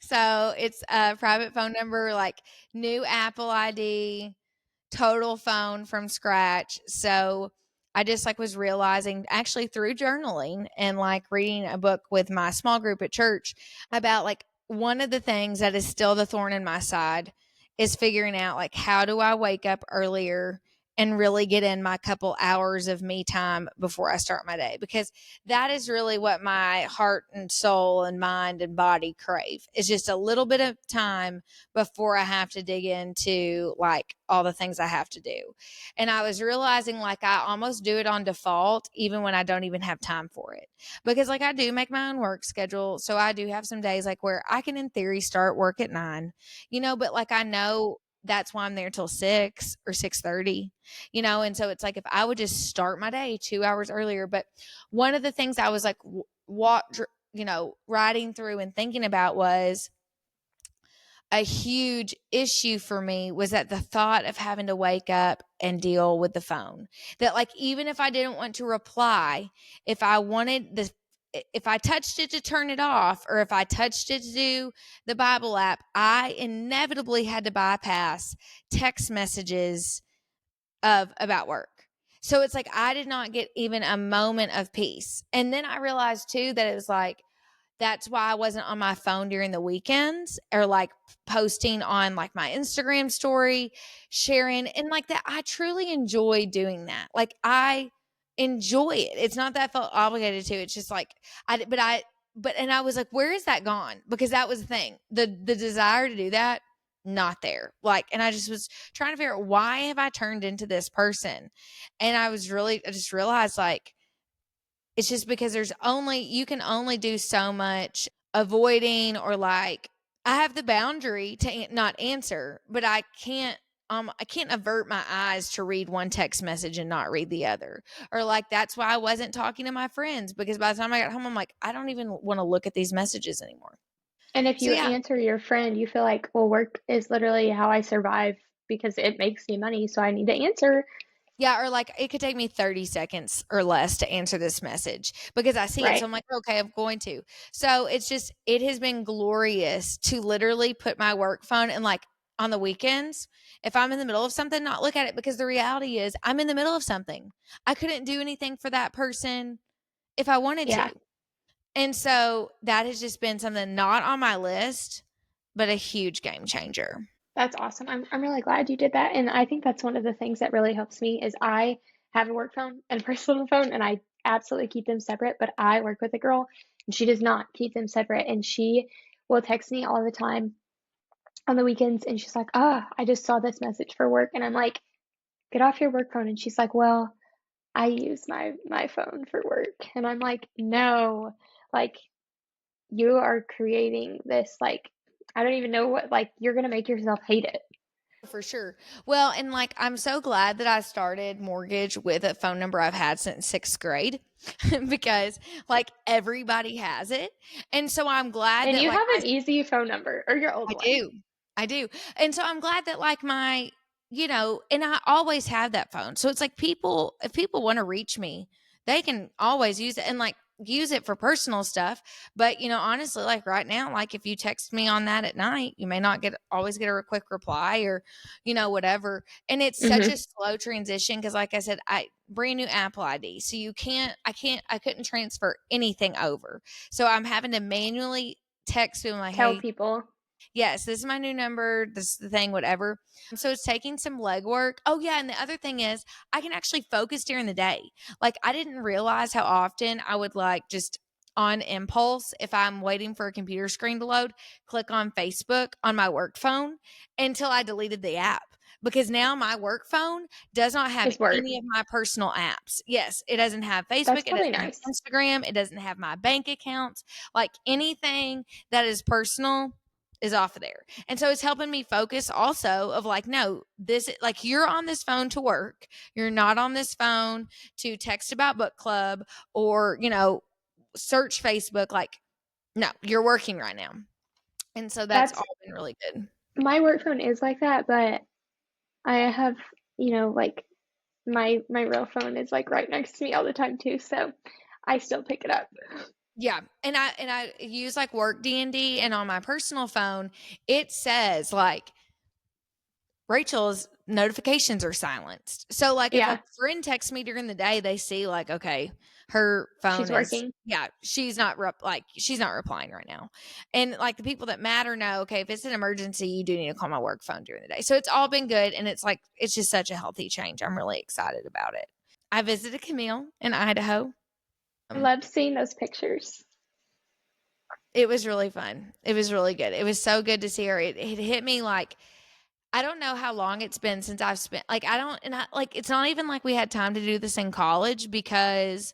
Speaker 1: So it's a private phone number, like new Apple ID, total phone from scratch. So I just like was realizing actually through journaling and like reading a book with my small group at church about like one of the things that is still the thorn in my side is figuring out like how do I wake up earlier and really get in my couple hours of me time before I start my day, because that is really what my heart and soul and mind and body crave, is just a little bit of time before I have to dig into like all the things I have to do. And I was realizing like I almost do it on default, even when I don't even have time for it. Because like I do make my own work schedule. So I do have some days like where I can, in theory, start work at 9, but like I know that's why I'm there till 6 or 6:30, and so it's like if I would just start my day 2 hours earlier. But one of the things I was like, riding through and thinking about was a huge issue for me was that the thought of having to wake up and deal with the phone, that like even if I didn't want to reply, if I wanted the if I touched it to turn it off, or if I touched it to do the Bible app, I inevitably had to bypass text messages of about work. So it's like I did not get even a moment of peace. And then I realized too that it was like that's why I wasn't on my phone during the weekends, or like posting on like my Instagram story, sharing, and like that. I truly enjoy doing that. Like I enjoy it. It's not that I felt obligated to. It's just like and I was like, where is that gone? Because that was the thing. The desire to do that, not there. Like, and I just was trying to figure out, why have I turned into this person? And I just realized like it's just because you can only do so much avoiding, or like I have the boundary to not answer, but I can't avert my eyes to read one text message and not read the other. Or like that's why I wasn't talking to my friends, because by the time I got home I'm like I don't even want to look at these messages anymore.
Speaker 2: And if
Speaker 1: So
Speaker 2: you
Speaker 1: yeah.
Speaker 2: answer your friend, you feel like, well, work is literally how I survive because it makes me money, so I need to answer,
Speaker 1: Yeah, or like it could take me 30 seconds or less to answer this message because I see it. So
Speaker 2: right?
Speaker 1: I'm like, okay, I'm going to. So it has been glorious to literally put my work phone and like on the weekends, if I'm in the middle of something, not look at it, because the reality is I'm in the middle of something. I couldn't do anything for that person if I wanted
Speaker 2: Yeah,
Speaker 1: to. And so that has just been something not on my list, but a huge game changer.
Speaker 2: that's awesome. I'm really glad you did that. And I think that's one of the things that really helps me is I have a work phone and a personal phone and I absolutely keep them separate, but I work with a girl and she does not keep them separate and she will text me all the time on the weekends and she's like, "Ah, I just saw this message for work." And I'm like, "Get off your work phone." And she's like, "Well, I use my phone for work." And I'm like, "No. Like you are creating this like I don't even know what like you're going to make yourself hate it."
Speaker 1: For sure. Well, and like I'm so glad that I started mortgage with a phone number I've had since 6th grade because like everybody has it. And so I'm glad
Speaker 2: And
Speaker 1: that
Speaker 2: you
Speaker 1: like
Speaker 2: have an easy phone number or your old
Speaker 1: I
Speaker 2: one.
Speaker 1: do. I do. And so I'm glad that like and I always have that phone. So it's like if people want to reach me, they can always use it and like use it for personal stuff. But, honestly, like right now, like if you text me on that at night, you may not always get a quick reply or, whatever. And it's such a
Speaker 2: Mhm.
Speaker 1: slow transition because like I said, I brand new Apple ID. So I couldn't transfer anything over. So I'm having to manually text them like,
Speaker 2: Tell
Speaker 1: hey,
Speaker 2: people.
Speaker 1: yes, this is my new number. This is the thing, whatever. So it's taking some legwork. Oh, yeah. And the other thing is, I can actually focus during the day. Like, I didn't realize how often I would, like, just on impulse, if I'm waiting for a computer screen to load, click on Facebook on my work phone until I deleted the app. Because now my work phone does not have
Speaker 2: Is work.
Speaker 1: any of my personal apps. Yes, it doesn't have Facebook.
Speaker 2: That's
Speaker 1: It
Speaker 2: really
Speaker 1: doesn't have
Speaker 2: nice.
Speaker 1: Instagram. It doesn't have my bank accounts. Like anything that is personal is off of there. And so it's helping me focus also of like, no, this like you're on this phone to work. You're not on this phone to text about book club or, search Facebook. Like, no, you're working right now. And so that's
Speaker 2: That's
Speaker 1: all been really good.
Speaker 2: my work phone is like that, but I have, like my real phone is like right next to me all the time too. So I still pick it up.
Speaker 1: Yeah, and I use like work D&D, and on my personal phone, it says like Rachel's notifications are silenced. So like if a
Speaker 2: Yeah,
Speaker 1: friend texts me during the day, they see like, okay, her phone
Speaker 2: she's
Speaker 1: is,
Speaker 2: working.
Speaker 1: yeah, she's not she's not replying right now. And like the people that matter know, okay, if it's an emergency, you do need to call my work phone during the day. So it's all been good, and it's like it's just such a healthy change. I'm really excited about it. I visited Camille in Idaho.
Speaker 2: I
Speaker 1: Um,
Speaker 2: love seeing those pictures.
Speaker 1: it was really fun. It was really good. It was so good to see her. It hit me like I don't know how long it's been since I've spent like I don't and I like it's not even like we had time to do this in college because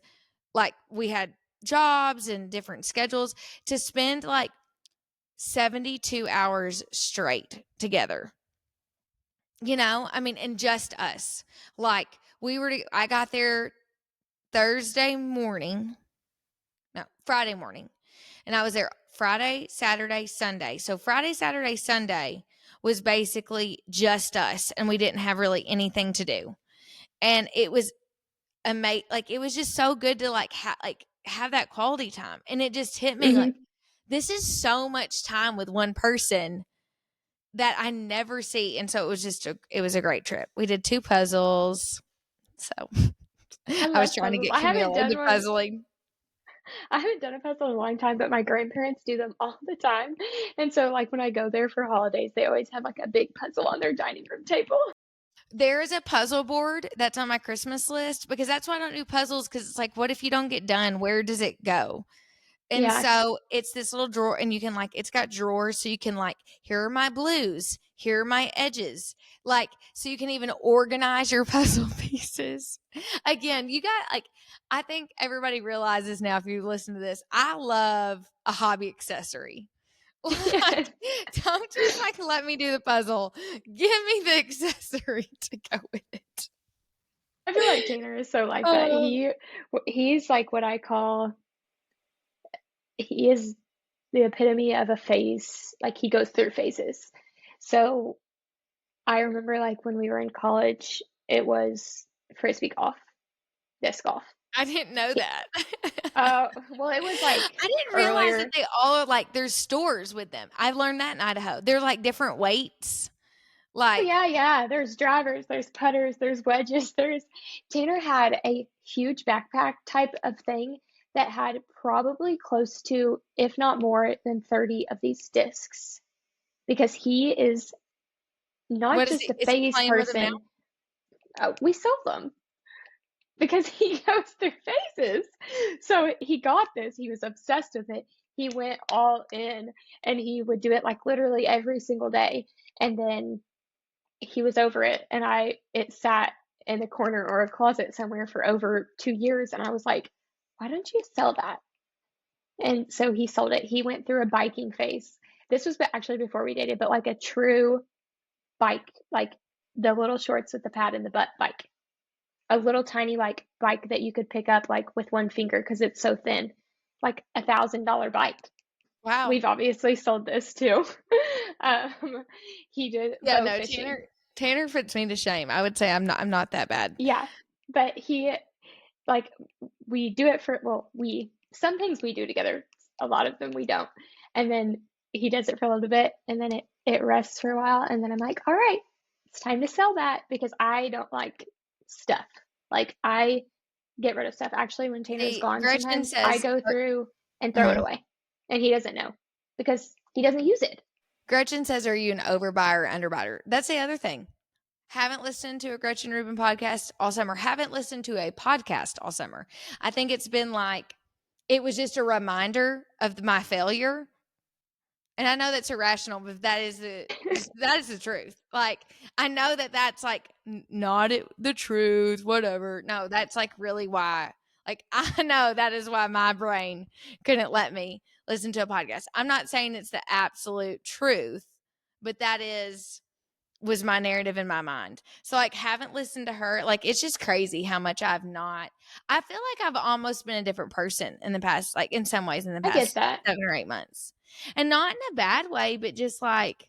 Speaker 1: like we had jobs and different schedules to spend like 72 hours straight together. You know, I mean, and just us. Like I got there Thursday morning, no, Friday morning. And I was there Friday, Saturday, Sunday. So Friday, Saturday, Sunday was basically just us, and we didn't have really anything to do. And it was amazing. Like it was just so good to have that quality time. And it just hit me like
Speaker 2: Hmm.
Speaker 1: this is so much time with one person that I never see. And so it was a great trip. We did 2 puzzles. So
Speaker 2: I
Speaker 1: I was
Speaker 2: love
Speaker 1: trying to
Speaker 2: puzzles.
Speaker 1: get Camille into puzzling.
Speaker 2: I haven't done a puzzle in a long time, but my grandparents do them all the time. And so like when I go there for holidays, they always have like a big puzzle on their dining room table.
Speaker 1: There is a puzzle board that's on my Christmas list because that's why I don't do puzzles because it's like, what if you don't get done? Where does it go? And
Speaker 2: Yeah.
Speaker 1: so it's this little drawer, and you can like, it's got drawers. So you can like, here are my blues, here are my edges. Like, so you can even organize your puzzle pieces. Again, you got like, I think everybody realizes now if you listen to this, I love a hobby accessory.
Speaker 2: Yes.
Speaker 1: Like, don't just like let me do the puzzle. Give me the accessory to go with it.
Speaker 2: I feel like Tanner is so like that.
Speaker 1: Oh,
Speaker 2: He's like what I call he is the epitome of a phase. Like he goes through phases. So I remember like when we were in college, it was frisbee golf, disc golf.
Speaker 1: I didn't know
Speaker 2: He,
Speaker 1: that.
Speaker 2: well, it was like
Speaker 1: I didn't realize that
Speaker 2: earlier.
Speaker 1: they all are like there's stores with them. I've learned that in Idaho. They're like different weights.
Speaker 2: Oh
Speaker 1: Like,
Speaker 2: yeah, yeah. There's drivers, there's putters, there's wedges. There's Tanner had a huge backpack type of thing that had probably close to, if not more than 30 of these discs because he is not
Speaker 1: what is
Speaker 2: just
Speaker 1: he?
Speaker 2: a
Speaker 1: Is he
Speaker 2: phase
Speaker 1: playing with them now?
Speaker 2: person. We sold them because he goes through phases. So he got this. He was obsessed with it. He went all in and he would do it like literally every single day. And then he was over it, and it sat in the corner or a closet somewhere for over 2 years, and I was like, why don't you sell that? And so he sold it. He went through a biking phase. This was actually before we dated, but like a true bike, like the little shorts with the pad in the butt bike, a little tiny like bike that you could pick up like with one finger because it's so thin, like $1,000 bike.
Speaker 1: Wow.
Speaker 2: We've obviously sold this too. um, he did
Speaker 1: Yeah,
Speaker 2: bow
Speaker 1: no,
Speaker 2: fishing.
Speaker 1: Tanner puts me to shame. I would say I'm not that bad.
Speaker 2: Yeah, but he like we do it for, well, we some things we do together, a lot of them we don't. And then he does it for a little bit and then it rests for a while and then I'm like, all right, it's time to sell that because I don't like stuff. Like I get rid of stuff. Actually, when Tanner's
Speaker 1: See,
Speaker 2: gone,
Speaker 1: Gretchen
Speaker 2: sometimes I
Speaker 1: says
Speaker 2: go through and throw it
Speaker 1: mhm.
Speaker 2: away. And he doesn't know because he doesn't use it.
Speaker 1: Gretchen says, are you an overbuyer or underbuyer? That's the other thing. Haven't listened to a Gretchen Rubin podcast all summer. Haven't listened to a podcast all summer. I think it's been like it was just a reminder of my failure. And I know that's irrational, but that is the truth. Like I know that that's like not the truth, whatever. No, that's like really why. Like I know that is why my brain couldn't let me listen to a podcast. I'm not saying it's the absolute truth, but that is was my narrative in my mind. So like haven't listened to her. Like it's just crazy how much I've not. I feel like I've almost been a different person in the past, like in some ways in the
Speaker 2: I get
Speaker 1: past
Speaker 2: that.
Speaker 1: 7 or 8 months. And not in a bad way, but just like,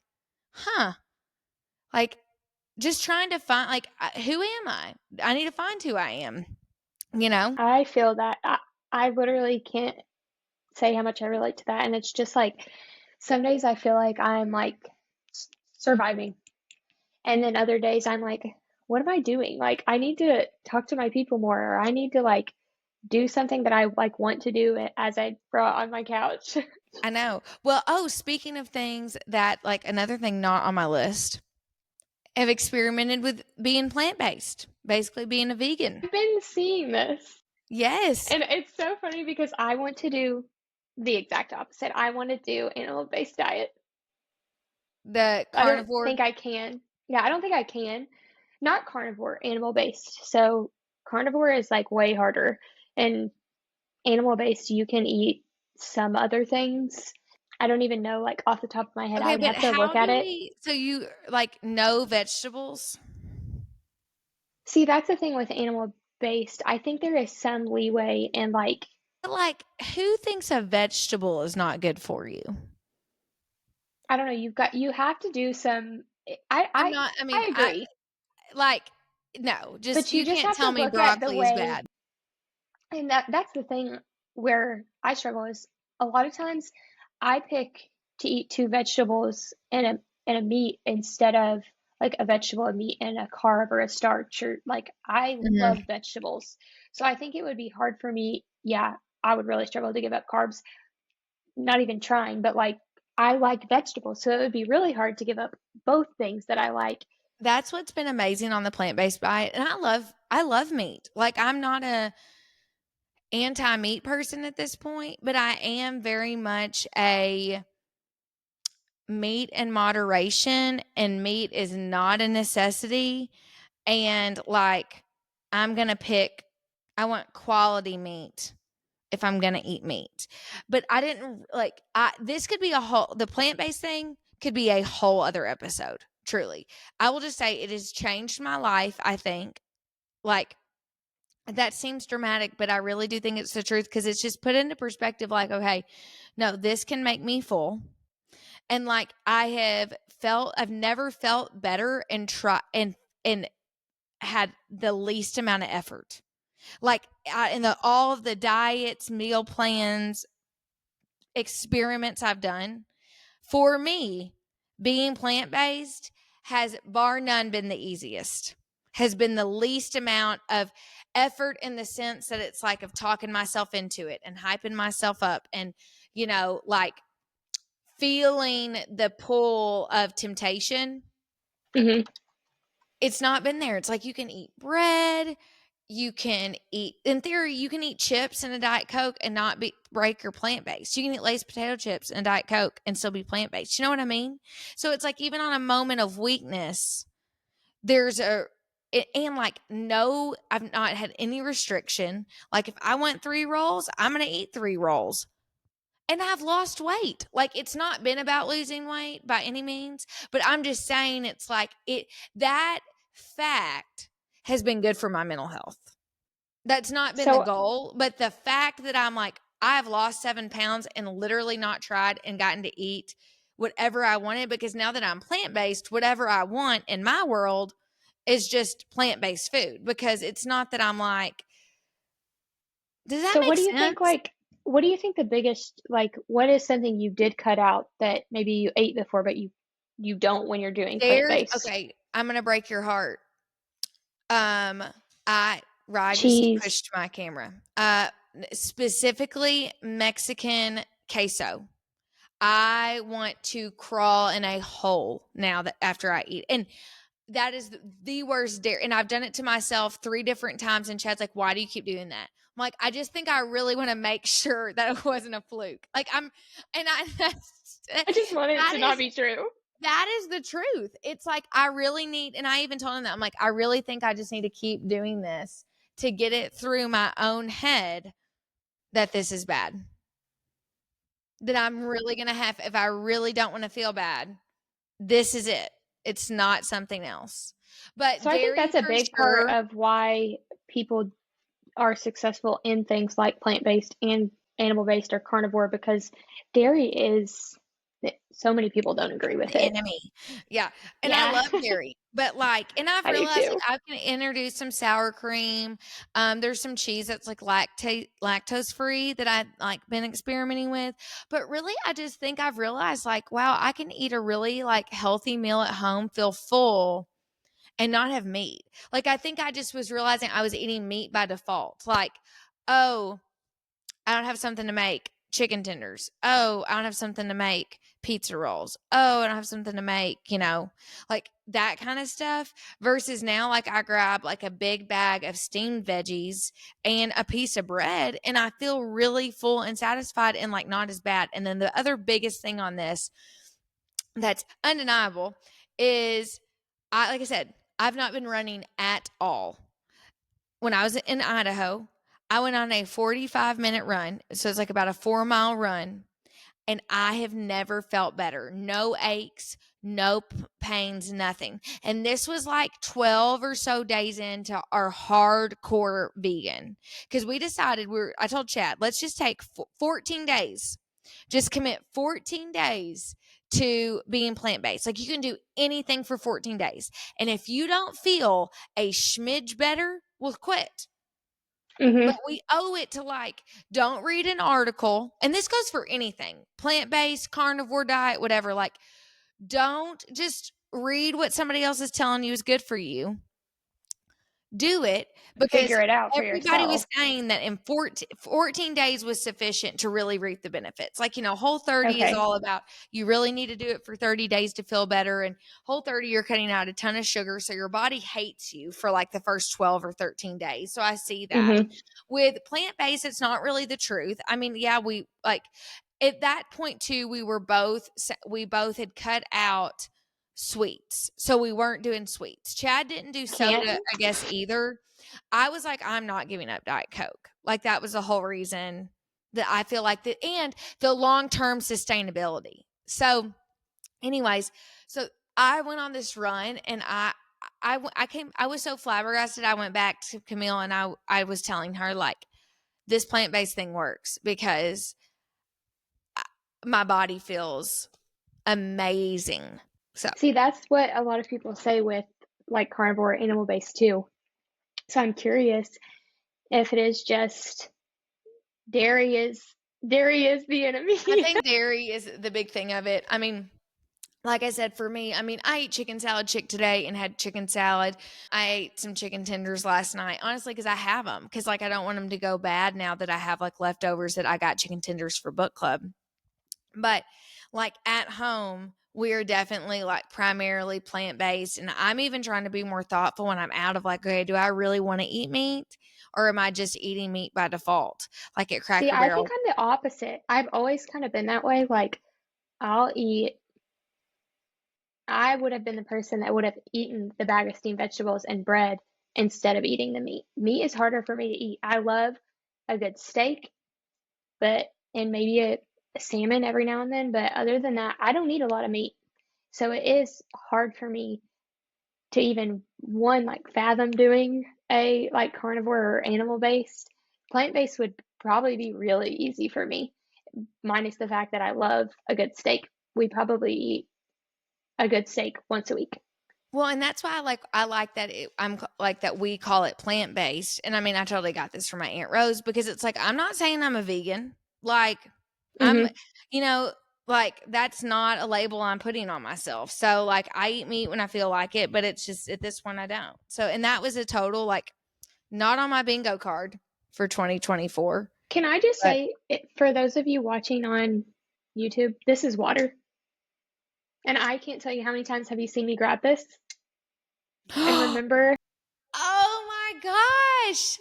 Speaker 1: huh. Like just trying to find like who am I? I need to find who I am, you know?
Speaker 2: I feel that. I literally can't say how much I relate to that. And it's just like some days I feel like I'm like surviving. And then other days I'm like, what am I doing? Like I need to talk to my people more, or I need to like do something that I like want to do as I brought on my couch.
Speaker 1: I know. Well, oh, speaking of things that, like, another thing not on my list, have experimented with being plant-based, basically being a vegan.
Speaker 2: I've been seeing this.
Speaker 1: Yes.
Speaker 2: And it's so funny because I want to do the exact opposite. I want to do animal-based diet.
Speaker 1: The
Speaker 2: I don't
Speaker 1: carnivore.
Speaker 2: think I can. Yeah, I don't think I can. Not carnivore, animal-based. So carnivore is like way harder. And animal-based, you can eat some other things. I don't even know, like off the top of my head. I
Speaker 1: Okay,
Speaker 2: would
Speaker 1: but
Speaker 2: have to look
Speaker 1: how
Speaker 2: at
Speaker 1: do
Speaker 2: it.
Speaker 1: we, so you, like, no vegetables?
Speaker 2: See, that's the thing with animal-based. I think there is some leeway in like,
Speaker 1: Like, who thinks a vegetable is not good for you?
Speaker 2: I don't know, you have to do some I
Speaker 1: I'm
Speaker 2: I
Speaker 1: not, I mean,
Speaker 2: I agree.
Speaker 1: like, no, just,
Speaker 2: But you
Speaker 1: you
Speaker 2: just
Speaker 1: can't
Speaker 2: have
Speaker 1: tell
Speaker 2: to
Speaker 1: me
Speaker 2: look at the
Speaker 1: broccoli is
Speaker 2: way,
Speaker 1: bad.
Speaker 2: and that's the thing where I struggle is a lot of times I pick to eat two vegetables and a meat instead of like a vegetable, a meat, and a carb or a starch, or like I
Speaker 1: Mhm.
Speaker 2: love vegetables. So I think it would be hard for me. Yeah, I would really struggle to give up carbs, not even trying, but like I like vegetables, so it would be really hard to give up both things that I like.
Speaker 1: That's what's been amazing on the plant-based diet, and I love meat. Like, I'm not a anti-meat person at this point, but I am very much a meat in moderation, and meat is not a necessity. And, like, I'm going to pick, I want quality meat if I'm going to eat meat. But I didn't like, this could be a whole, the plant based thing could be a whole other episode, truly. I will just say it has changed my life, I think. Like, that seems dramatic, but I really do think it's the truth because it's just put into perspective like, okay, no, this can make me full. And like I've never felt better and and had the least amount of effort. Like in all of the diets, meal plans, experiments I've done, for me, being plant based has bar none been the easiest, has been the least amount of effort in the sense that it's like of talking myself into it and hyping myself up and, like feeling the pull of temptation.
Speaker 2: Hmm.
Speaker 1: It's not been there. It's like you can eat bread, you can eat, in theory, you can eat chips and a Diet Coke and not break your plant based. You can eat Lay's potato chips and Diet Coke and still be plant based. You know what I mean? So it's like even on a moment of weakness, there's and like, no, I've not had any restriction. Like if I want 3 rolls, I'm going to eat 3 rolls. And I've lost weight. Like it's not been about losing weight by any means, but I'm just saying it's like that fact has been good for my mental health. That's not been the
Speaker 2: So
Speaker 1: goal, but the fact that I'm like, I've lost 7 pounds and literally not tried and gotten to eat whatever I wanted, because now that I'm plant based, whatever I want in my world is just plant based food, because it's not that I'm like, does that
Speaker 2: So
Speaker 1: make sense?
Speaker 2: what do you think the biggest like what is something you did cut out that maybe you ate before but you don't when you're doing plant-based?
Speaker 1: Okay, I'm going to break your heart. Um, I just
Speaker 2: Cheese.
Speaker 1: pushed my camera. Specifically Mexican queso. I want to crawl in a hole now that after I eat. And that is the worst dare. And I've done it to myself 3 different times. And Chad's like, why do you keep doing that? I'm like, I just think I really want to make sure that it wasn't a fluke. Like and I,
Speaker 2: I just want it
Speaker 1: that
Speaker 2: to not
Speaker 1: is,
Speaker 2: be true.
Speaker 1: that is the truth. It's like, I really need, and I even told him that, I'm like, I really think I just need to keep doing this to get it through my own head that this is bad. That I'm really going to have, if I really don't want to feel bad, this is it. It's not something else. But
Speaker 2: So I think
Speaker 1: dairy
Speaker 2: that's a
Speaker 1: for
Speaker 2: big part
Speaker 1: sure.
Speaker 2: of why people are successful in things like plant-based and animal-based or carnivore because dairy is so many people don't agree with
Speaker 1: The
Speaker 2: it.
Speaker 1: enemy. Yeah. And I
Speaker 2: Yeah.
Speaker 1: love dairy. But, like, and I've
Speaker 2: I do
Speaker 1: realized,
Speaker 2: too.
Speaker 1: like, I can introduce some sour cream. There's some cheese that's, like, lactose free that I've, like, been experimenting with. But really, I just think I've realized, like, wow, I can eat a really, like, healthy meal at home, feel full, and not have meat. Like, I think I just was realizing I was eating meat by default. Like, oh, I don't have something to make chicken tenders. Oh, I don't have something to make pizza rolls. Oh, I don't have something to make, like that kind of stuff. Versus now, like I grab like a big bag of steamed veggies and a piece of bread, and I feel really full and satisfied and like not as bad. And then the other biggest thing on this that's undeniable is like I said, I've not been running at all. When I was in Idaho, I went on a 45-minute run. So it's like about a 4-mile run. And I have never felt better. No aches, no pains, nothing. And this was like 12 or so days into our hardcore vegan. Because we decided I told Chad, let's just take 14 days. Just commit 14 days to being plant based. Like you can do anything for 14 days. And if you don't feel a smidge better, we'll quit.
Speaker 2: Hmm.
Speaker 1: But we owe it to like, don't read an article. And this goes for anything plant based, carnivore diet, whatever. Like, don't just read what somebody else is telling you is good for you. Do it because
Speaker 2: Figure it out for
Speaker 1: everybody was
Speaker 2: yourself.
Speaker 1: saying that in 14 days was sufficient to really reap the benefits. Like, Whole30 is
Speaker 2: Okay.
Speaker 1: all about you really need to do it for 30 days to feel better. And Whole30, you're cutting out a ton of sugar. So your body hates you for like the first 12 or 13 days. So I see that.
Speaker 2: Hmm.
Speaker 1: With plant-based, it's not really the truth. I mean, yeah, we like at that point too, we both had cut out sweets. So we weren't doing sweets. Chad didn't do
Speaker 2: Can't.
Speaker 1: soda, I guess, either. I was like, I'm not giving up Diet Coke. Like that was the whole reason that I feel like that and the long-term sustainability. So, anyways, so I went on this run and I was so flabbergasted. I went back to Camille and I was telling her like this plant-based thing works because my body feels amazing. So
Speaker 2: See, that's what a lot of people say with like carnivore animal based too. So I'm curious if it is just dairy is dairy is the enemy.
Speaker 1: I think dairy is the big thing of it. I mean, like I said, for me, I mean, I ate chicken salad chick today and had chicken salad. I ate some chicken tenders last night, honestly, because I have them. Because, like, I don't want them to go bad now that I have, like, leftovers that I got chicken tenders for book club. But, like, at home, we are definitely, like, primarily plant based. And I'm even trying to be more thoughtful when I'm out of, like, okay, do I really want to eat meat? Or am I just eating meat by default? Like at
Speaker 2: See,
Speaker 1: Cracker
Speaker 2: I think
Speaker 1: Barrel.
Speaker 2: I'm the opposite. I've always kind of been that way. Like, I'll eat, I would have been the person that would have eaten the bag of steamed vegetables and bread instead of eating the meat. Meat is harder for me to eat. I love a good steak, and maybe a salmon every now and then, but other than that, I don't eat a lot of meat. So it is hard for me to even one like fathom doing a like carnivore or animal based. Plant based would probably be really easy for me, minus the fact that I love a good steak. We probably eat a good steak once a week.
Speaker 1: Well, and that's why I like that like that we call it plant based. And I mean, I totally got this from my Aunt Rose because it's like I'm not saying I'm a vegan. Like I'm,
Speaker 2: Hmm.
Speaker 1: you know, like that's not a label I'm putting on myself. So like I eat meat when I feel like it, but it's just at this point I don't. So and that was a total like not on my bingo card for 2024.
Speaker 2: Can I just
Speaker 1: But
Speaker 2: say, for those of you watching on YouTube, this is water. And I can't tell you how many times have you seen me grab this and remember
Speaker 1: oh my gosh.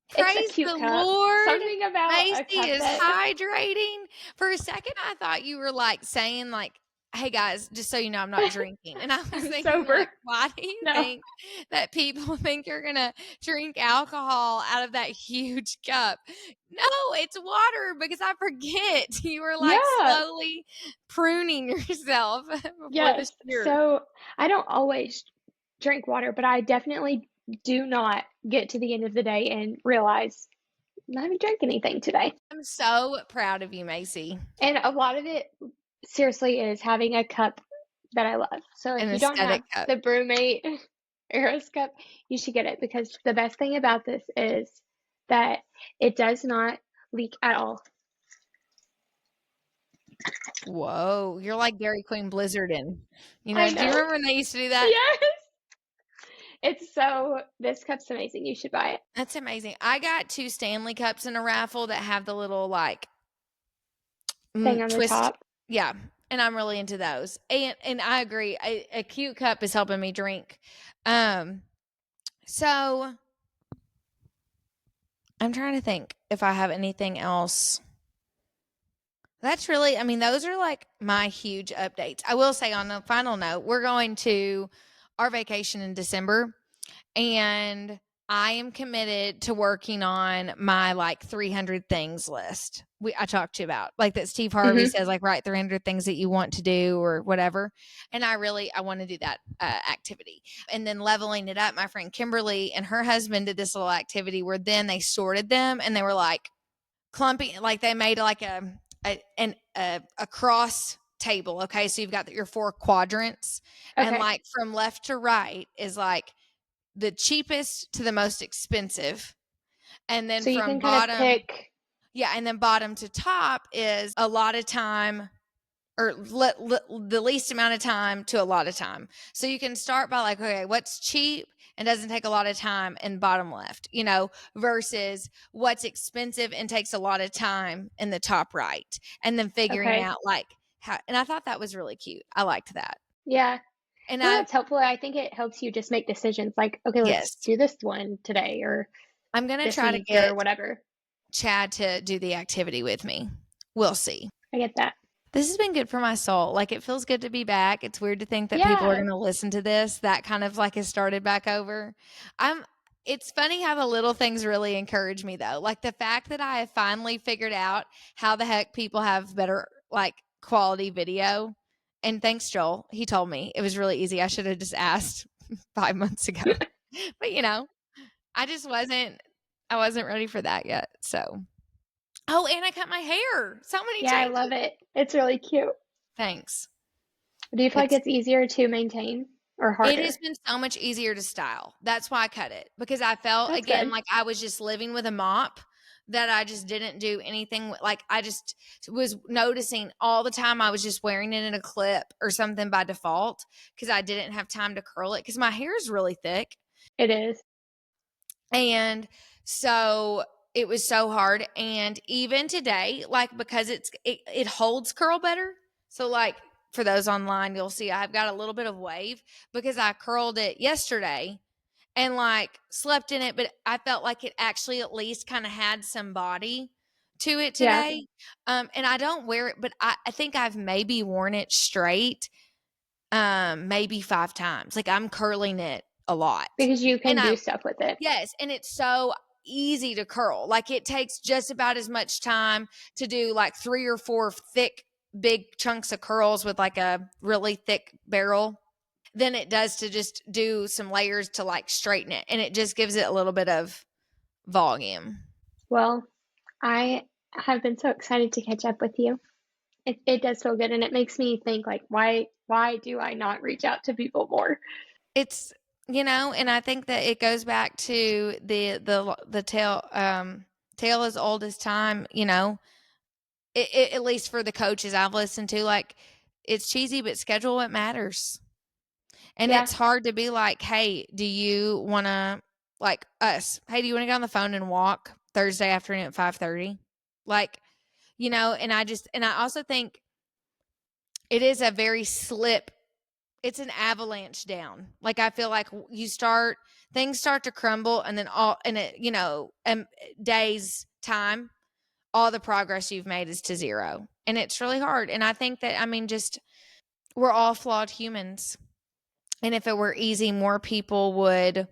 Speaker 2: it's a
Speaker 1: Praise
Speaker 2: cute
Speaker 1: the
Speaker 2: cup.
Speaker 1: Lord.
Speaker 2: Something about
Speaker 1: Macy
Speaker 2: a cup
Speaker 1: is
Speaker 2: that
Speaker 1: hydrating. For a second, I thought you were like saying, like, hey guys, just so you know, I'm not drinking. And I was
Speaker 2: I'm
Speaker 1: thinking, like,
Speaker 2: sober.
Speaker 1: why do you
Speaker 2: No.
Speaker 1: think that people think you're going to drink alcohol out of that huge cup? No, it's water because I forget you were like
Speaker 2: Yeah.
Speaker 1: slowly pruning yourself before the
Speaker 2: Yes.
Speaker 1: shirt.
Speaker 2: So I don't always drink water, but I definitely do not get to the end of the day and realize I haven't drank anything today.
Speaker 1: I'm so proud of you, Macy.
Speaker 2: And a lot of it, seriously, is having a cup that I love. So
Speaker 1: An
Speaker 2: if you don't
Speaker 1: aesthetic
Speaker 2: have
Speaker 1: cup.
Speaker 2: the Brewmate Eros cup, you should get it because the best thing about this is that it does not leak at all.
Speaker 1: Whoa, you're like Dairy Queen Blizzarding.
Speaker 2: I
Speaker 1: Do you
Speaker 2: know.
Speaker 1: remember when they used to do that?
Speaker 2: Yes. This cup's amazing. You should buy it.
Speaker 1: That's amazing. I got 2 Stanley cups in a raffle that have the little, like,
Speaker 2: Thing on the
Speaker 1: twist.
Speaker 2: top.
Speaker 1: Yeah, and I'm really into those. And I agree. A cute cup is helping me drink. Um, so I'm trying to think if I have anything else. That's really, I mean, those are like my huge updates. I will say on a final note, we're going to our vacation in December, and I am committed to working on my like 300 things list. I talked to you about like that Steve Harvey
Speaker 2: Hmm.
Speaker 1: says, like, write 300 things that you want to do or whatever. And I want to do that activity. And then leveling it up, my friend Kimberly and her husband did this little activity where then they sorted them and they were like clumping, like they made like a cross table. Okay. So you've got your 4 quadrants, and
Speaker 2: Okay.
Speaker 1: like from left to right is like the cheapest to the most expensive. And then
Speaker 2: So you
Speaker 1: from
Speaker 2: can kind of
Speaker 1: bottom,
Speaker 2: pick.
Speaker 1: yeah, and then bottom to top is a lot of time, or the least amount of time to a lot of time. So you can start by like, okay, what's cheap and doesn't take a lot of time in bottom left, versus what's expensive and takes a lot of time in the top right. And then figuring
Speaker 2: Okay.
Speaker 1: out like how, and I thought that was really cute. I liked that.
Speaker 2: Yeah.
Speaker 1: And
Speaker 2: No, that's helpful. I think it helps you just make decisions like, okay, let's
Speaker 1: yes,
Speaker 2: do this one today or
Speaker 1: I'm going to
Speaker 2: this
Speaker 1: try to
Speaker 2: week
Speaker 1: get
Speaker 2: or whatever.
Speaker 1: Chad to do the activity with me. We'll see.
Speaker 2: I get that.
Speaker 1: This has been good for my soul. Like, it feels good to be back. It's weird to think that people are
Speaker 2: Yeah.
Speaker 1: going to listen to this. That kind of like has started back over. I'm It's funny how the little things really encourage me though. Like the fact that I have finally figured out how the heck people have better like quality video. And thanks, Joel. He told me it was really easy. I should have just asked 5 months ago. But I just wasn't ready for that yet. So, oh, and I cut my hair. So many
Speaker 2: Yeah, I
Speaker 1: changes.
Speaker 2: love it. It's really cute.
Speaker 1: Thanks.
Speaker 2: Do you feel like
Speaker 1: It's
Speaker 2: it's easier to maintain or
Speaker 1: it has
Speaker 2: harder?
Speaker 1: been so much easier to style. That's why I cut it, because I felt
Speaker 2: That's
Speaker 1: again
Speaker 2: good.
Speaker 1: like I was just living with a mop, that I just didn't do anything like I just was noticing all the time I was just wearing it in a clip or something by default because I didn't have time to curl it because my hair is really thick.
Speaker 2: It is.
Speaker 1: And so it was so hard. And even today, like because it holds curl better. So like for those online, you'll see I've got a little bit of wave because I curled it yesterday and like slept in it, but I felt like it actually at least kind of had some body to it
Speaker 2: Yeah.
Speaker 1: today. And I don't wear it, but I think I've maybe worn it straight maybe 5 times. Like I'm curling it a lot.
Speaker 2: Because you
Speaker 1: And
Speaker 2: can do stuff with it.
Speaker 1: yes, and it's so easy to curl. Like it takes just about as much time to do like 3 or 4 thick big chunks of curls with like a really thick barrel than it does to just do some layers to like straighten it, and it just gives it a little bit of volume.
Speaker 2: Well, I have been so excited to catch up with you. It does feel good and it makes me think like why do I not reach out to people more?
Speaker 1: It's and I think that it goes back to the tale as old as time. At least for the coaches I've listened to, like it's cheesy, but schedule what matters. And
Speaker 2: Yeah.
Speaker 1: it's hard to be like, hey, do you want to, like us, hey, do you want to get on the phone and walk Thursday afternoon at 5:30? Like, and I also think it is a very it's an avalanche down. Like I feel like things start to crumble, and then all in a days time, all the progress you've made is to zero, and it's really hard. And I think that just we're all flawed humans, and if it were easy, more people would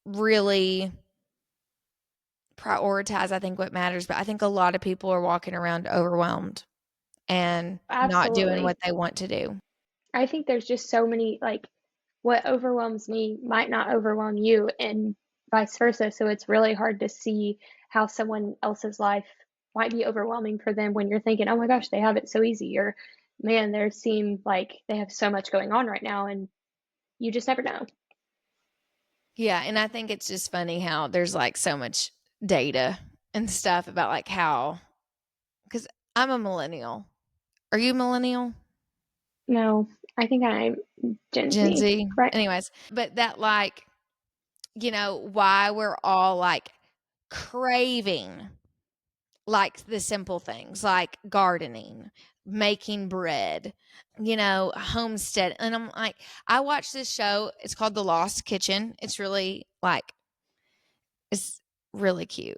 Speaker 1: really prioritize, I think, what matters. But I think a lot of people are walking around overwhelmed and not doing
Speaker 2: Absolutely.
Speaker 1: what they want to do.
Speaker 2: I think there's just so many like what overwhelms me might not overwhelm you and vice versa. So it's really hard to see how someone else's life might be overwhelming for them when you're thinking, "Oh my gosh, they have it so easy," or man, there seem like they have so much going on right now, and you just never know.
Speaker 1: Yeah, and I think it's just funny how there's, like, so much data and stuff about, like, how, because 'cause I'm a millennial. Are you a millennial?
Speaker 2: No, I think I'm Gen
Speaker 1: Gen
Speaker 2: Z,
Speaker 1: Z?
Speaker 2: right?
Speaker 1: Anyways, but that, like, why we're all, like, craving, like, the simple things, like gardening, making bread, homestead, and I'm like, I watched this show, it's called The Lost Kitchen. It's really cute.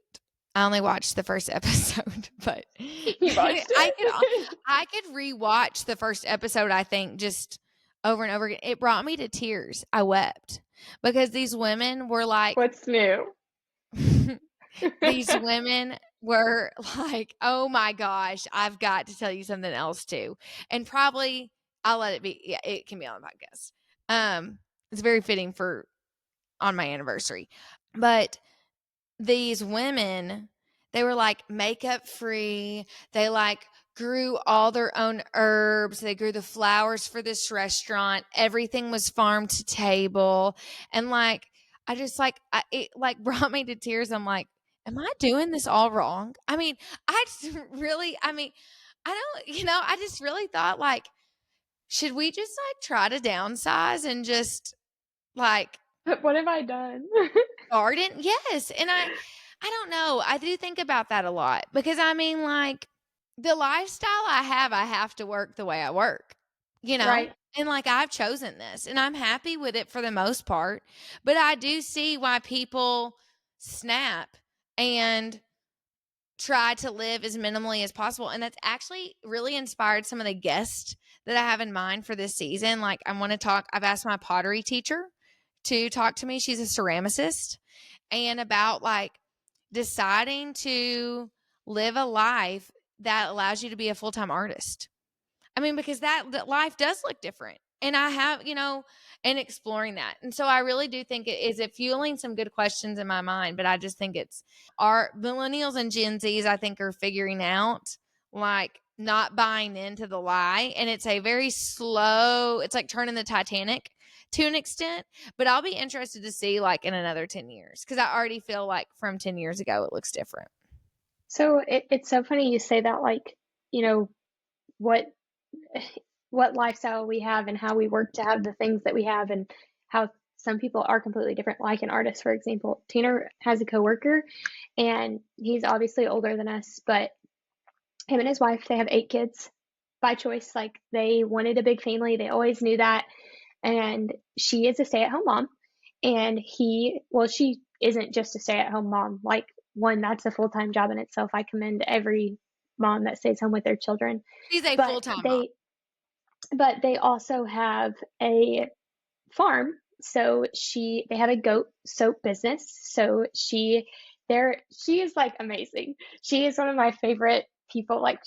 Speaker 1: I only watched the first episode, but
Speaker 2: You watched
Speaker 1: I could
Speaker 2: it?
Speaker 1: I could rewatch the first episode, I think, just over and over again. It brought me to tears. I wept because these women were like
Speaker 2: What's new?
Speaker 1: these women were like, "Oh my gosh, I've got to tell you something else too." And probably I'll let it be. Yeah, it can be on the podcast. It's very fitting for on my anniversary. But these women, they were like makeup free. They like grew all their own herbs. They grew the flowers for this restaurant. Everything was farm to table. And like, I just like, it like brought me to tears. I'm like, am I doing this all wrong? I mean, I just really, I mean, I don't, I just really thought like, should we just like try to downsize and just like
Speaker 2: What have I done?
Speaker 1: garden? Yes, and I don't know, I do think about that a lot because, I mean, like, the lifestyle I have to work the way I work, you know?
Speaker 2: Right.
Speaker 1: And, like, I've chosen this, and I'm happy with it for the most part, but I do see why people snap and try to live as minimally as possible, and that's actually really inspired some of the guests that I have in mind for this season. Like, I've asked my pottery teacher to talk to me. She's a ceramicist, and about, like, deciding to live a life that allows you to be a full-time artist. I mean, because that life does look different. And I have, and exploring that. And so I really do think it fueling some good questions in my mind, but I just think it's our millennials and Gen Zs, I think, are figuring out, like, not buying into the lie. And it's a very slow, it's like turning the Titanic to an extent, but I'll be interested to see, like, in another 10 years, because I already feel like from 10 years ago, it looks different.
Speaker 2: So it's so funny you say that, like, you know, what what lifestyle we have and how we work to have the things that we have, and how some people are completely different. Like an artist, for example. Tina has a coworker, and he's obviously older than us, but him and his wife, they have 8 kids by choice. Like, they wanted a big family. They always knew that. And she is a stay-at-home mom. And she isn't just a stay-at-home mom. Like, one, that's a full-time job in itself. I commend every mom that stays home with their children.
Speaker 1: She's a
Speaker 2: But
Speaker 1: full-time mom.
Speaker 2: they also have a farm. So they have a goat soap business. So she is like amazing. She is one of my favorite people. Like,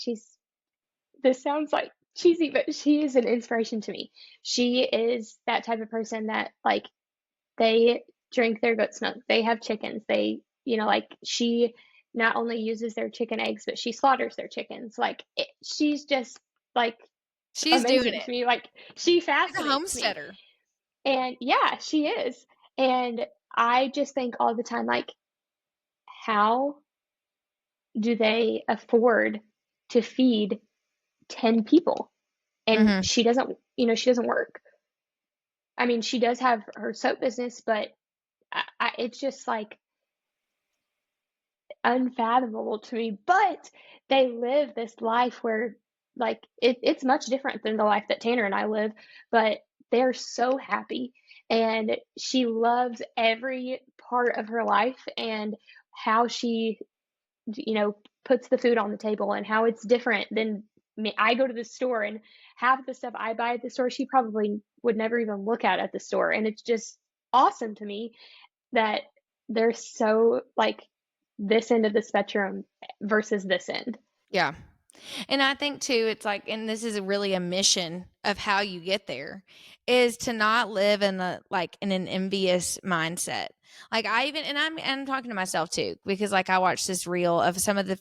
Speaker 2: this sounds like cheesy, but she is an inspiration to me. She is that type of person that, like, they drink their goat's milk. They have chickens. Like, she not only uses their chicken eggs, but she slaughters their chickens. Like, she's just like
Speaker 1: She's doing
Speaker 2: amazing
Speaker 1: it.
Speaker 2: to me. Like, she
Speaker 1: She's a
Speaker 2: fascinates me.
Speaker 1: homesteader.
Speaker 2: And yeah, she is. And I just think all the time, like, how do they afford to feed 10 people? And
Speaker 1: Mhm.
Speaker 2: she doesn't work. I mean, she does have her soap business, but it's just like unfathomable to me. But they live this life where, like, it's much different than the life that Tanner and I live, but they're so happy. And she loves every part of her life, and how she, puts the food on the table, and how it's different than me. I go to the store, and half the stuff I buy at the store, she probably would never even look at the store. And it's just awesome to me that they're so, like, this end of the spectrum versus this end.
Speaker 1: Yeah. And I think too, it's like, and this is really a mission of how you get there, is to not live in an envious mindset. Like, I'm talking to myself too, because, like, I watched this reel of some of the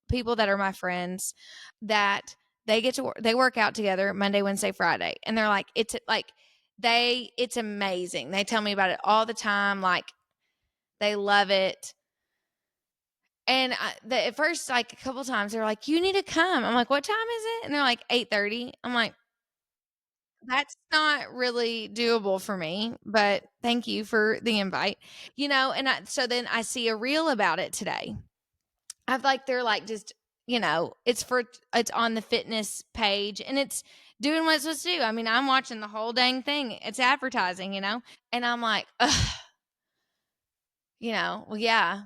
Speaker 1: people that are my friends that they work out together Monday, Wednesday, Friday. And they're like, it's amazing. They tell me about it all the time. Like, they love it. And at first, like a couple times, they're like, "You need to come." I'm like, "What time is it?" And they're like, 8:30. I'm like, "That's not really doable for me, but thank you for the invite." So then I see a reel about it today. I've like they're like just it's on the fitness page and it's doing what it's supposed to do. I mean, I'm watching the whole dang thing. It's advertising. And I'm like, ugh, well, yeah,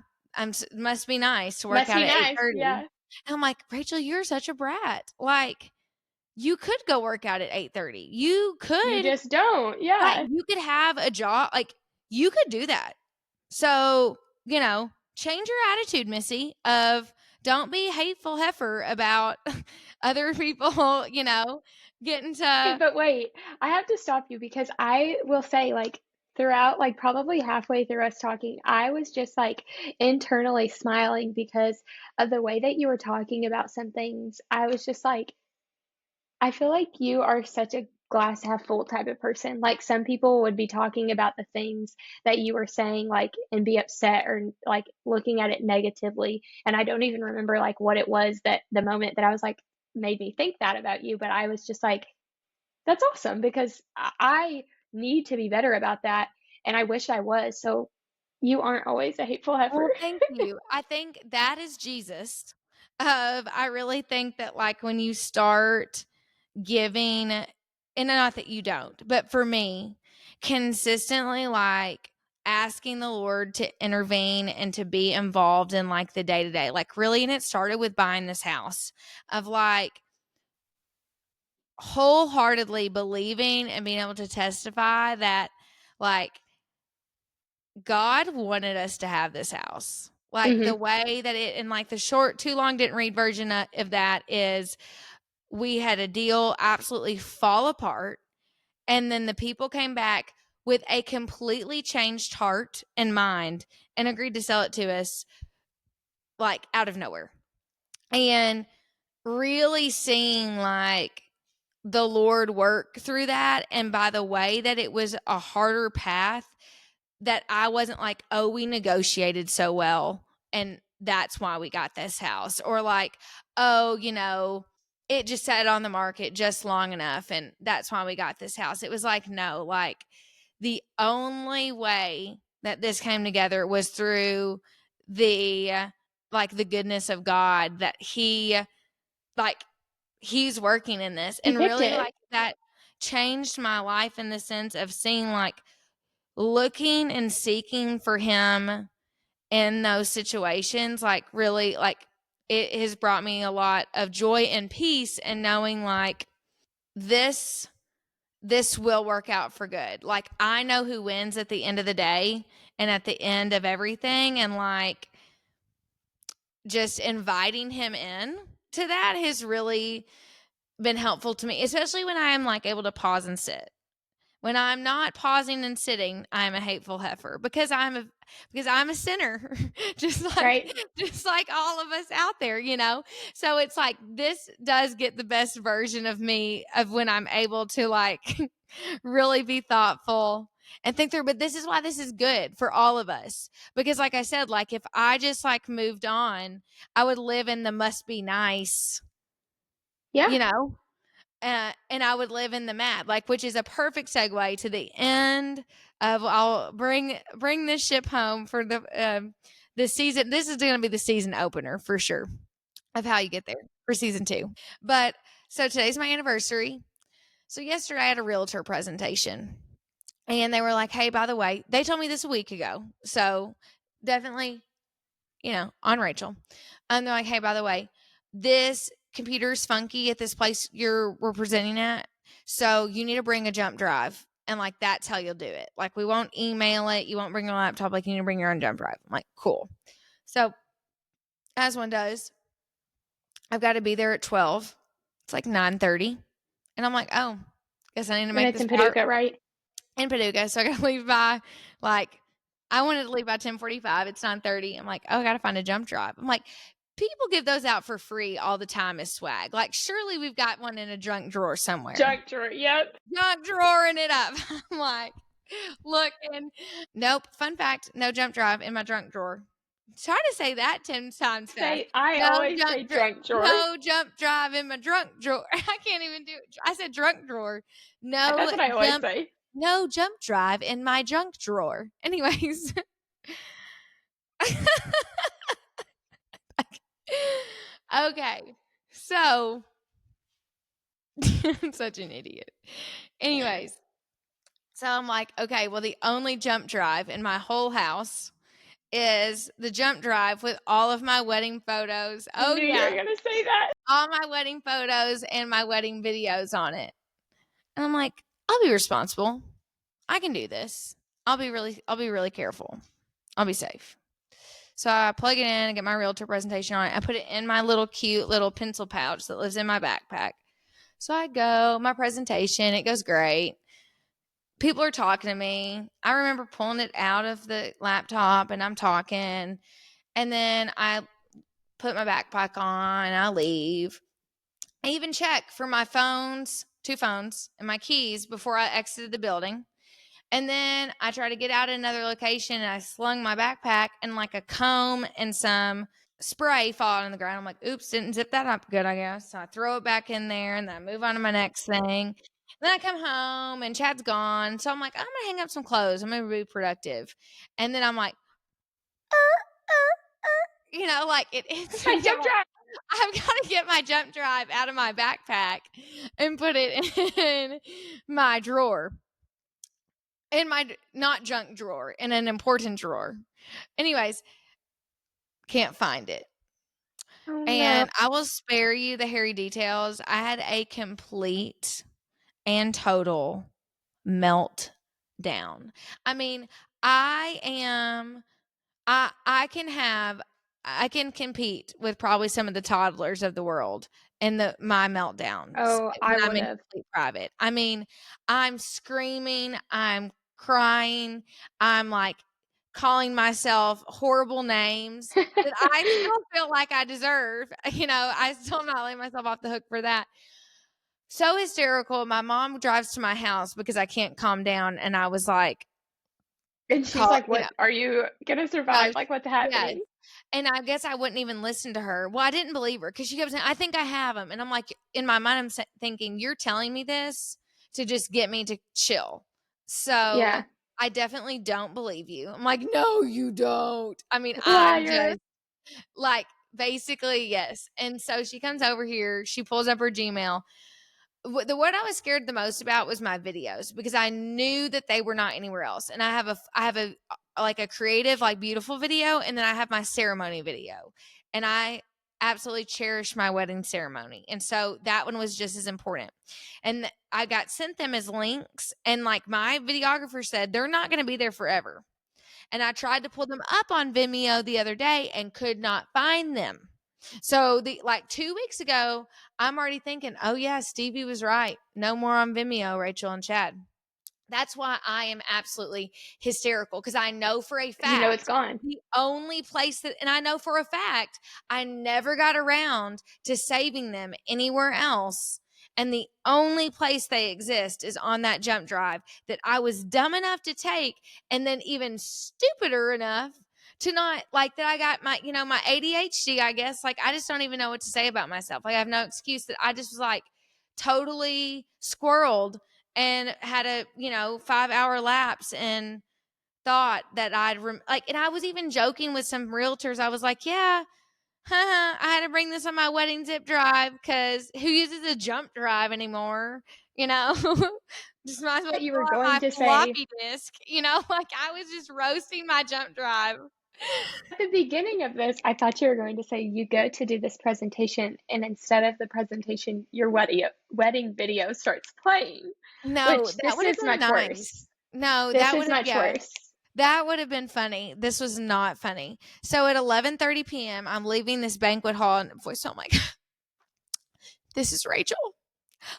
Speaker 1: must be nice to work
Speaker 2: Must
Speaker 1: out
Speaker 2: be
Speaker 1: at
Speaker 2: nice.
Speaker 1: 8:30.
Speaker 2: Yeah.
Speaker 1: And I'm like, Rachel, you're such a brat. Like, you could go work out at 8:30. You
Speaker 2: You
Speaker 1: could,
Speaker 2: just don't.
Speaker 1: like,
Speaker 2: Yeah.
Speaker 1: you could have a job. Like, you could do that. So, change your attitude, Missy, of don't be a hateful heifer about other people, getting
Speaker 2: Okay,
Speaker 1: to.
Speaker 2: but wait, I have to stop you because I will say, like, throughout, like, probably halfway through us talking, I was just like internally smiling because of the way that you were talking about some things. I was just like, I feel like you are such a glass half full type of person. Like, some people would be talking about the things that you were saying, like, and be upset or like looking at it negatively. And I don't even remember like what it was that the moment that I was like, made me think that about you. But I was just like, that's awesome because I need to be better about that, and I wish I was, so you aren't always a hateful heifer.
Speaker 1: Well, thank you. I think that is Jesus. I really think that, like, when you start giving, and not that you don't, but for me, consistently, like, asking the Lord to intervene and to be involved in, like, the day to day, like, really, and it started with buying this house, of like wholeheartedly believing and being able to testify that, like, God wanted us to have this house. Like, the
Speaker 2: Mhm.
Speaker 1: way that it, and like the short, too long didn't read version of that is, we had a deal absolutely fall apart. And then the people came back with a completely changed heart and mind and agreed to sell it to us, like, out of nowhere. And really seeing, like, the Lord work through that. And by the way that it was a harder path, that I wasn't like, oh, we negotiated so well and that's why we got this house. Or like, oh, it just sat on the market just long enough and that's why we got this house. It was like, no, like, the only way that this came together was through the like the goodness of God, that like he's working in this.
Speaker 2: He
Speaker 1: And
Speaker 2: picked
Speaker 1: really,
Speaker 2: it.
Speaker 1: like, that changed my life in the sense of seeing, like, looking and seeking for him in those situations, like, really, like, it has brought me a lot of joy and peace, and knowing, like, this this will work out for good. Like, I know who wins at the end of the day and at the end of everything, and like, just inviting him in to that has really been helpful to me, especially when I am, like, able to pause and sit. When I'm not pausing and sitting, I'm a hateful heifer because I'm a sinner, just like
Speaker 2: Right?
Speaker 1: just like all of us out there. So it's like, this does get the best version of me, of when I'm able to, like, really be thoughtful and think through. But this is why this is good for all of us, because, like I said, like, if I just, like, moved on, I would live in the must be nice,
Speaker 2: Yeah.
Speaker 1: you know and I would live in the mad, like, which is a perfect segue to the end of, I'll bring this ship home for the season. This is going to be the season opener for sure of how you get there for season 2. But so today's my anniversary. So yesterday I had a realtor presentation, and they were like, "Hey, by the way," they told me this a week ago. So definitely, on Rachel. They're like, "Hey, by the way, this computer's funky at this place we're presenting at. So you need to bring a jump drive." And like, that's how you'll do it. Like, we won't email it. You won't bring your laptop. Like, you need to bring your own jump drive. I'm like, cool. So as one does, I've got to be there at 12. It's like 9:30. And I'm like, oh, guess I need to
Speaker 2: And
Speaker 1: make
Speaker 2: it's
Speaker 1: this
Speaker 2: in
Speaker 1: part
Speaker 2: Paducah, right?
Speaker 1: in Paducah. So I got to leave by, like, I wanted to leave by 10:45. It's 9:30. I'm like, oh, I got to find a jump drive. I'm like, people give those out for free all the time as swag. Like, surely we've got one in a junk drawer somewhere.
Speaker 2: Junk drawer, yep.
Speaker 1: Junk drawering it up. I'm like, looking. Nope. Fun fact, no jump drive in my junk drawer. Try to say that 10 times fast.
Speaker 2: I
Speaker 1: No
Speaker 2: always say junk drawer.
Speaker 1: no jump drive in my drunk drawer. I can't even do it. I said drunk drawer.
Speaker 2: That's what I always say.
Speaker 1: No jump drive in my junk drawer. Anyways. Okay. So I'm such an idiot. Anyways. So I'm like, okay, well, the only jump drive in my whole house is the jump drive with all of my wedding photos.
Speaker 2: I knew you were going to say that.
Speaker 1: All my wedding photos and my wedding videos on it. And I'm like, I'll be responsible. I can do this. I'll be really careful. I'll be safe. So I plug it in and get my realtor presentation on it. I put it in my little cute little pencil pouch that lives in my backpack. So I go, my presentation, it goes great. People are talking to me. I remember pulling it out of the laptop and I'm talking. And then I put my backpack on and I leave. I even check for my phones, 2 phones, and my keys before I exited the building. And then I try to get out at another location and I slung my backpack and like a comb and some spray fall on the ground. I'm like, oops, didn't zip that up good, I guess. So I throw it back in there and then I move on to my next thing. Then I come home and Chad's gone. So I'm like, I'm going to hang up some clothes. I'm going to be productive. And then I'm like, like it's
Speaker 2: My jump drive.
Speaker 1: I've got to get my jump drive out of my backpack and put it in my drawer. In my not junk drawer, in an important drawer. Anyways, can't find it.
Speaker 2: Oh,
Speaker 1: And
Speaker 2: no.
Speaker 1: I will spare you the hairy details. I had a complete and total meltdown. I mean, I can compete with probably some of the toddlers of the world in my meltdowns
Speaker 2: Oh, I
Speaker 1: when I'm
Speaker 2: would
Speaker 1: in
Speaker 2: have.
Speaker 1: complete private. I mean, I'm screaming, I'm crying, I'm like calling myself horrible names that I still feel like I deserve. I still am not letting myself off the hook for that. So hysterical. My mom drives to my house because I can't calm down, and I was like,
Speaker 2: And she's like, what? Are you going to
Speaker 1: no,
Speaker 2: survive? Like, what's
Speaker 1: yes.
Speaker 2: happening?
Speaker 1: And I guess I wouldn't even listen to her. Well, I didn't believe her because she kept saying, I think I have them. And I'm like, in my mind, I'm thinking, you're telling me this to just get me to chill. So
Speaker 2: Yeah.
Speaker 1: I definitely don't believe you. I'm like, no, you don't. I mean, I'm
Speaker 2: Liar.
Speaker 1: just like, basically, yes. And so she comes over here, she pulls up her Gmail. What I was scared the most about was my videos because I knew that they were not anywhere else. And I have a like a creative, like beautiful video, and then I have my ceremony video. And I absolutely cherish my wedding ceremony. And so that one was just as important. And I got sent them as links, and like my videographer said, they're not going to be there forever. And I tried to pull them up on Vimeo the other day and could not find them. So 2 weeks ago, I'm already thinking, oh yeah, Stevie was right. No more on Vimeo, Rachel and Chad. That's why I am absolutely hysterical because I know for a
Speaker 2: You know it's
Speaker 1: fact
Speaker 2: gone.
Speaker 1: the only place and I know for a fact I never got around to saving them anywhere else. And the only place they exist is on that jump drive that I was dumb enough to take, and then even stupider enough to not like that. I got my ADHD, I guess. Like, I just don't even know what to say about myself. Like, I have no excuse that I just was like totally squirreled and had a 5-hour lapse and thought that and I was even joking with some realtors. I was like, yeah, I had to bring this on my wedding zip drive because who uses a jump drive anymore? Just might as well
Speaker 2: That you
Speaker 1: pull
Speaker 2: were
Speaker 1: out
Speaker 2: going
Speaker 1: my
Speaker 2: to say,
Speaker 1: floppy disk. Like I was just roasting my jump drive.
Speaker 2: at the beginning of this, I thought you were going to say you go to do this presentation, and instead of the presentation, your wedding video starts playing,
Speaker 1: No,
Speaker 2: which
Speaker 1: that
Speaker 2: this
Speaker 1: would have
Speaker 2: is
Speaker 1: been
Speaker 2: much
Speaker 1: nice.
Speaker 2: worse.
Speaker 1: No,
Speaker 2: This
Speaker 1: that
Speaker 2: is
Speaker 1: would have,
Speaker 2: much
Speaker 1: yeah.
Speaker 2: worse.
Speaker 1: That would have been funny. This was not funny. So at 11:30 p.m., I'm leaving this banquet hall, and voice, I'm like, this is Rachel.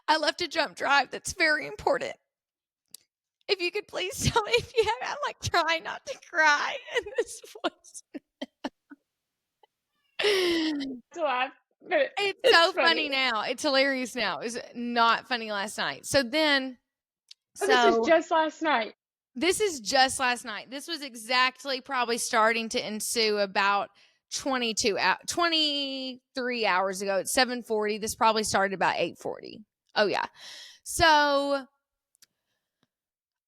Speaker 1: I left a jump drive that's very important. If you could please tell me if you have, I'm like trying not to cry in this voice.
Speaker 2: to laugh, but
Speaker 1: It's
Speaker 2: it's
Speaker 1: so funny
Speaker 2: funny.
Speaker 1: now. It's hilarious now. It was not funny last night. So then,
Speaker 2: Oh, this was
Speaker 1: so
Speaker 2: just last night.
Speaker 1: this is just last night. This was exactly probably starting to ensue about 23 hours ago. It's 7:40. This probably started about 8:40. Oh yeah. So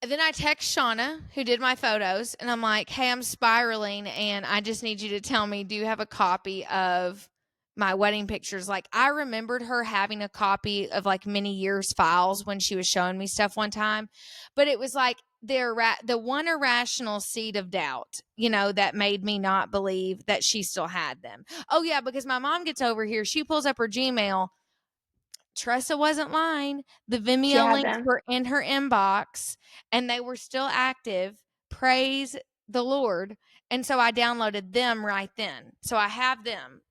Speaker 1: then I text Shauna, who did my photos, and I'm like, hey, I'm spiraling, and I just need you to tell me, do you have a copy of my wedding pictures? Like, I remembered her having a copy of like many years' files when she was showing me stuff one time, but it was like the one irrational seed of doubt, that made me not believe that she still had them. Oh, yeah, because my mom gets over here, she pulls up her Gmail. Tressa wasn't lying. The
Speaker 2: She
Speaker 1: Vimeo
Speaker 2: had
Speaker 1: links
Speaker 2: them.
Speaker 1: were in her inbox and they were still active. Praise the Lord. And so I downloaded them right then. So I have them.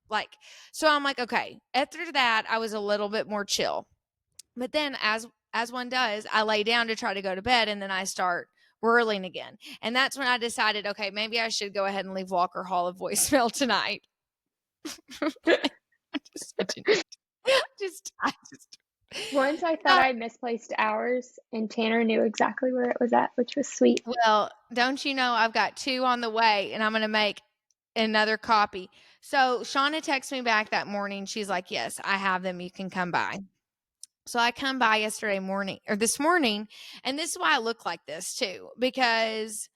Speaker 1: So I'm like, okay. After that, I was a little bit more chill. But then as one does, I lay down to try to go to bed and then I start whirling again. And that's when I decided, okay, maybe I should go ahead and leave Walker Hall a voicemail tonight. just such an I just
Speaker 2: Once I thought I misplaced hours, and Tanner knew exactly where it was at, which was sweet.
Speaker 1: Well, don't you know I've got 2 on the way and I'm going to make another copy. So Shauna texted me back that morning. She's like, yes, I have them. You can come by. So I come by this morning. And this is why I look like this too, because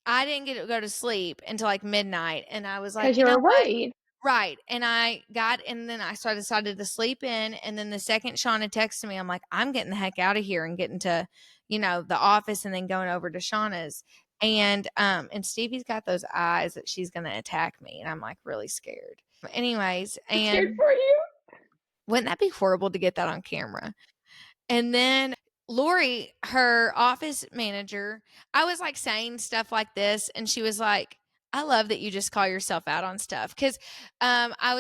Speaker 1: I didn't get to go to sleep until like midnight. And I was like,
Speaker 2: Because
Speaker 1: you
Speaker 2: you
Speaker 1: know
Speaker 2: were
Speaker 1: what?
Speaker 2: worried.
Speaker 1: Right. And then I decided to sleep in. And then the second Shauna texted me, I'm like, I'm getting the heck out of here and getting to, the office and then going over to Shauna's. And Stevie's got those eyes that she's going to attack me. And I'm like really scared. Anyways,
Speaker 2: I'm scared
Speaker 1: and
Speaker 2: for you.
Speaker 1: wouldn't that be horrible to get that on camera? And then Lori, her office manager, I was like saying stuff like this, and she was like, I love that you just call yourself out on stuff. Cause I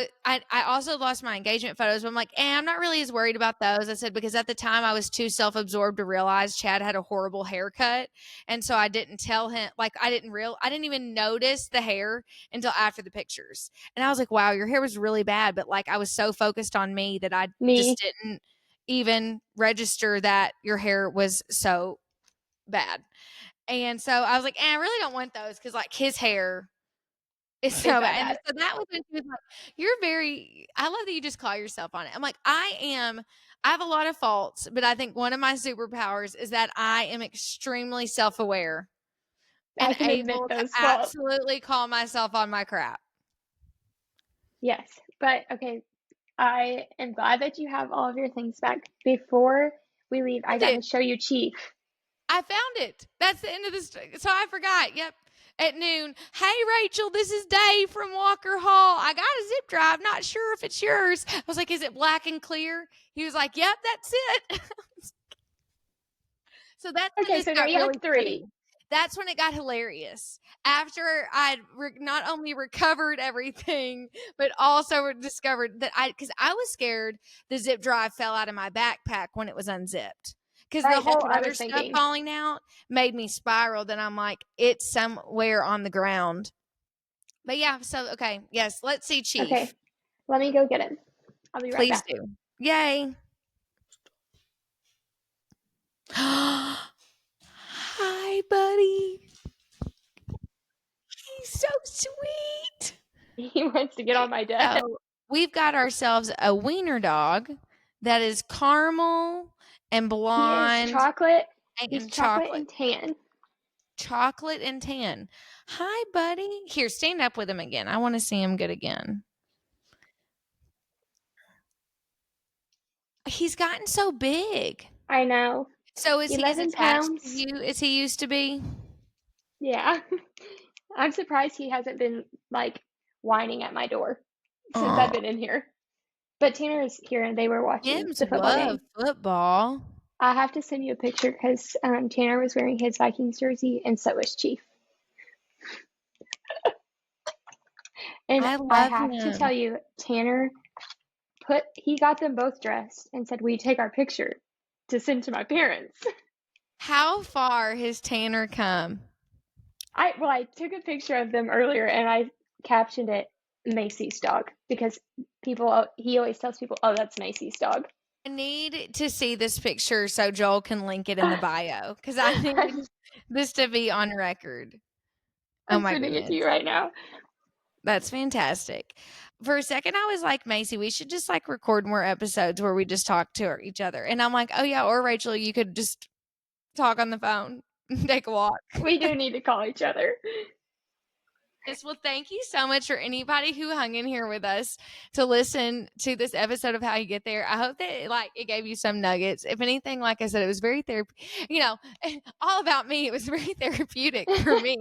Speaker 1: also lost my engagement photos, but I'm like, I'm not really as worried about those. I said, because at the time I was too self absorbed to realize Chad had a horrible haircut. And so I didn't tell him, like, I didn't even notice the hair until after the pictures. And I was like, wow, your hair was really bad. But like, I was so focused on me that I
Speaker 2: Me.
Speaker 1: just didn't even register that your hair was so bad. And so I was like, I really don't want those because like his hair is
Speaker 2: Is
Speaker 1: so
Speaker 2: that
Speaker 1: bad. And
Speaker 2: bad?
Speaker 1: so that was when she was like, I love that you just call yourself on it. I'm like, I have a lot of faults, but I think one of my superpowers is that I am extremely self aware
Speaker 2: I
Speaker 1: and
Speaker 2: can admit
Speaker 1: able to
Speaker 2: those faults.
Speaker 1: absolutely call myself on my crap.
Speaker 2: Yes. But okay, I am glad that you have all of your things back. Before we leave, I got to show you Chief.
Speaker 1: I found it. That's the end of this. So I forgot. Yep. At noon. Hey, Rachel, this is Dave from Walker Hall. I got a zip drive. Not sure if it's yours. I was like, is it black and clear? He was like, yep, that's it. So that's when
Speaker 2: Okay,
Speaker 1: this
Speaker 2: so now
Speaker 1: got
Speaker 2: you have
Speaker 1: really funny.
Speaker 2: three.
Speaker 1: That's when it got hilarious. After I'd not only recovered everything, but also discovered that because I was scared the zip drive fell out of my backpack when it was unzipped. Because the
Speaker 2: Right, that's
Speaker 1: whole
Speaker 2: what I
Speaker 1: other
Speaker 2: was
Speaker 1: stuff
Speaker 2: thinking.
Speaker 1: falling out made me spiral. Then I'm like, it's somewhere on the ground. But yeah, so okay, yes, let's see Chief.
Speaker 2: Okay, let me go get him. I'll be right
Speaker 1: Please
Speaker 2: back.
Speaker 1: do. Yay. Hi, buddy. He's so sweet.
Speaker 2: He wants to get on my desk.
Speaker 1: So we've got ourselves a wiener dog that is caramel and
Speaker 2: He is
Speaker 1: blonde
Speaker 2: chocolate. He's
Speaker 1: and
Speaker 2: chocolate
Speaker 1: chocolate.
Speaker 2: and tan.
Speaker 1: Chocolate and tan. Hi, buddy. Here, stand up with him again. I want to see him good again. He's gotten so big.
Speaker 2: I know.
Speaker 1: So is he as
Speaker 2: 11
Speaker 1: attached to
Speaker 2: pounds.
Speaker 1: you as he used to be?
Speaker 2: Yeah. I'm surprised he hasn't been like whining at my door since I've
Speaker 1: Oh,
Speaker 2: been in here. But Tanner is here and they were watching
Speaker 1: Tim's
Speaker 2: the football
Speaker 1: love
Speaker 2: game.
Speaker 1: football.
Speaker 2: I have to send you a picture because Tanner was wearing his Vikings jersey and so was Chief. And
Speaker 1: I
Speaker 2: I
Speaker 1: love
Speaker 2: have to tell
Speaker 1: him.
Speaker 2: you, Tanner he got them both dressed and said, "Will you take our picture to send to my parents?"
Speaker 1: How far has Tanner come?
Speaker 2: I took a picture of them earlier and I captioned it, Maci's dog, because he always tells people, oh, that's Maci's dog.
Speaker 1: I need to see this picture so Joel can link it in the bio, because I need this to be on record. Oh
Speaker 2: I'm
Speaker 1: my
Speaker 2: sending it to
Speaker 1: goodness.
Speaker 2: you right now.
Speaker 1: That's fantastic. For a second, I was like, Maci, we should just like record more episodes where we just talk to each other. And I'm like, oh yeah, or Rachel, you could just talk on the phone, take a walk.
Speaker 2: We do need to call each other.
Speaker 1: Yes, well, thank you so much for anybody who hung in here with us to listen to this episode of How You Get There. I hope that it gave you some nuggets. If anything, like I said, it was very all about me. It was very therapeutic for me.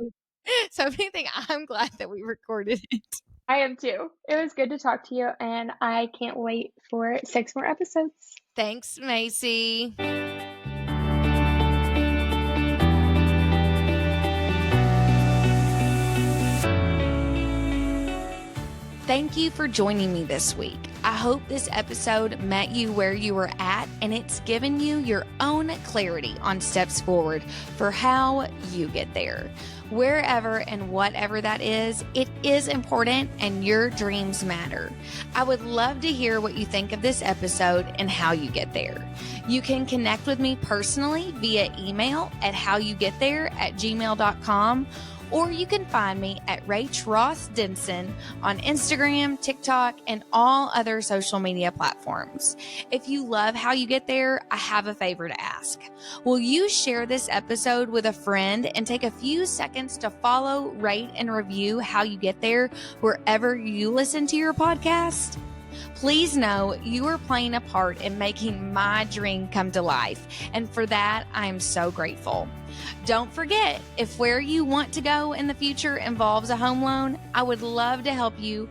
Speaker 1: So if anything, I'm glad that we recorded it.
Speaker 2: I am too. It was good to talk to you, and I can't wait for 6 more episodes.
Speaker 1: Thanks, Maci. Thank you for joining me this week. I hope this episode met you where you were at, and it's given you your own clarity on steps forward for how you get there. Wherever and whatever that is, it is important and your dreams matter. I would love to hear what you think of this episode and how you get there. You can connect with me personally via email at howyougеттhere@gmail.com, or you can find me at Rach Ross Denson on Instagram, TikTok, and all other social media platforms. If you love How You Get There, I have a favor to ask. Will you share this episode with a friend and take a few seconds to follow, rate, and review How You Get There wherever you listen to your podcast? Please know you are playing a part in making my dream come to life, and for that, I am so grateful. Don't forget, if where you want to go in the future involves a home loan, I would love to help you.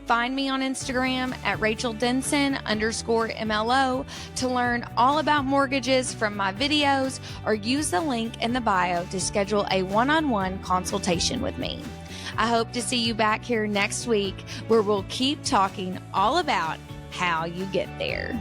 Speaker 1: Find me on Instagram at RachelDenson_MLO to learn all about mortgages from my videos, or use the link in the bio to schedule a one-on-one consultation with me. I hope to see you back here next week, where we'll keep talking all about how you get there.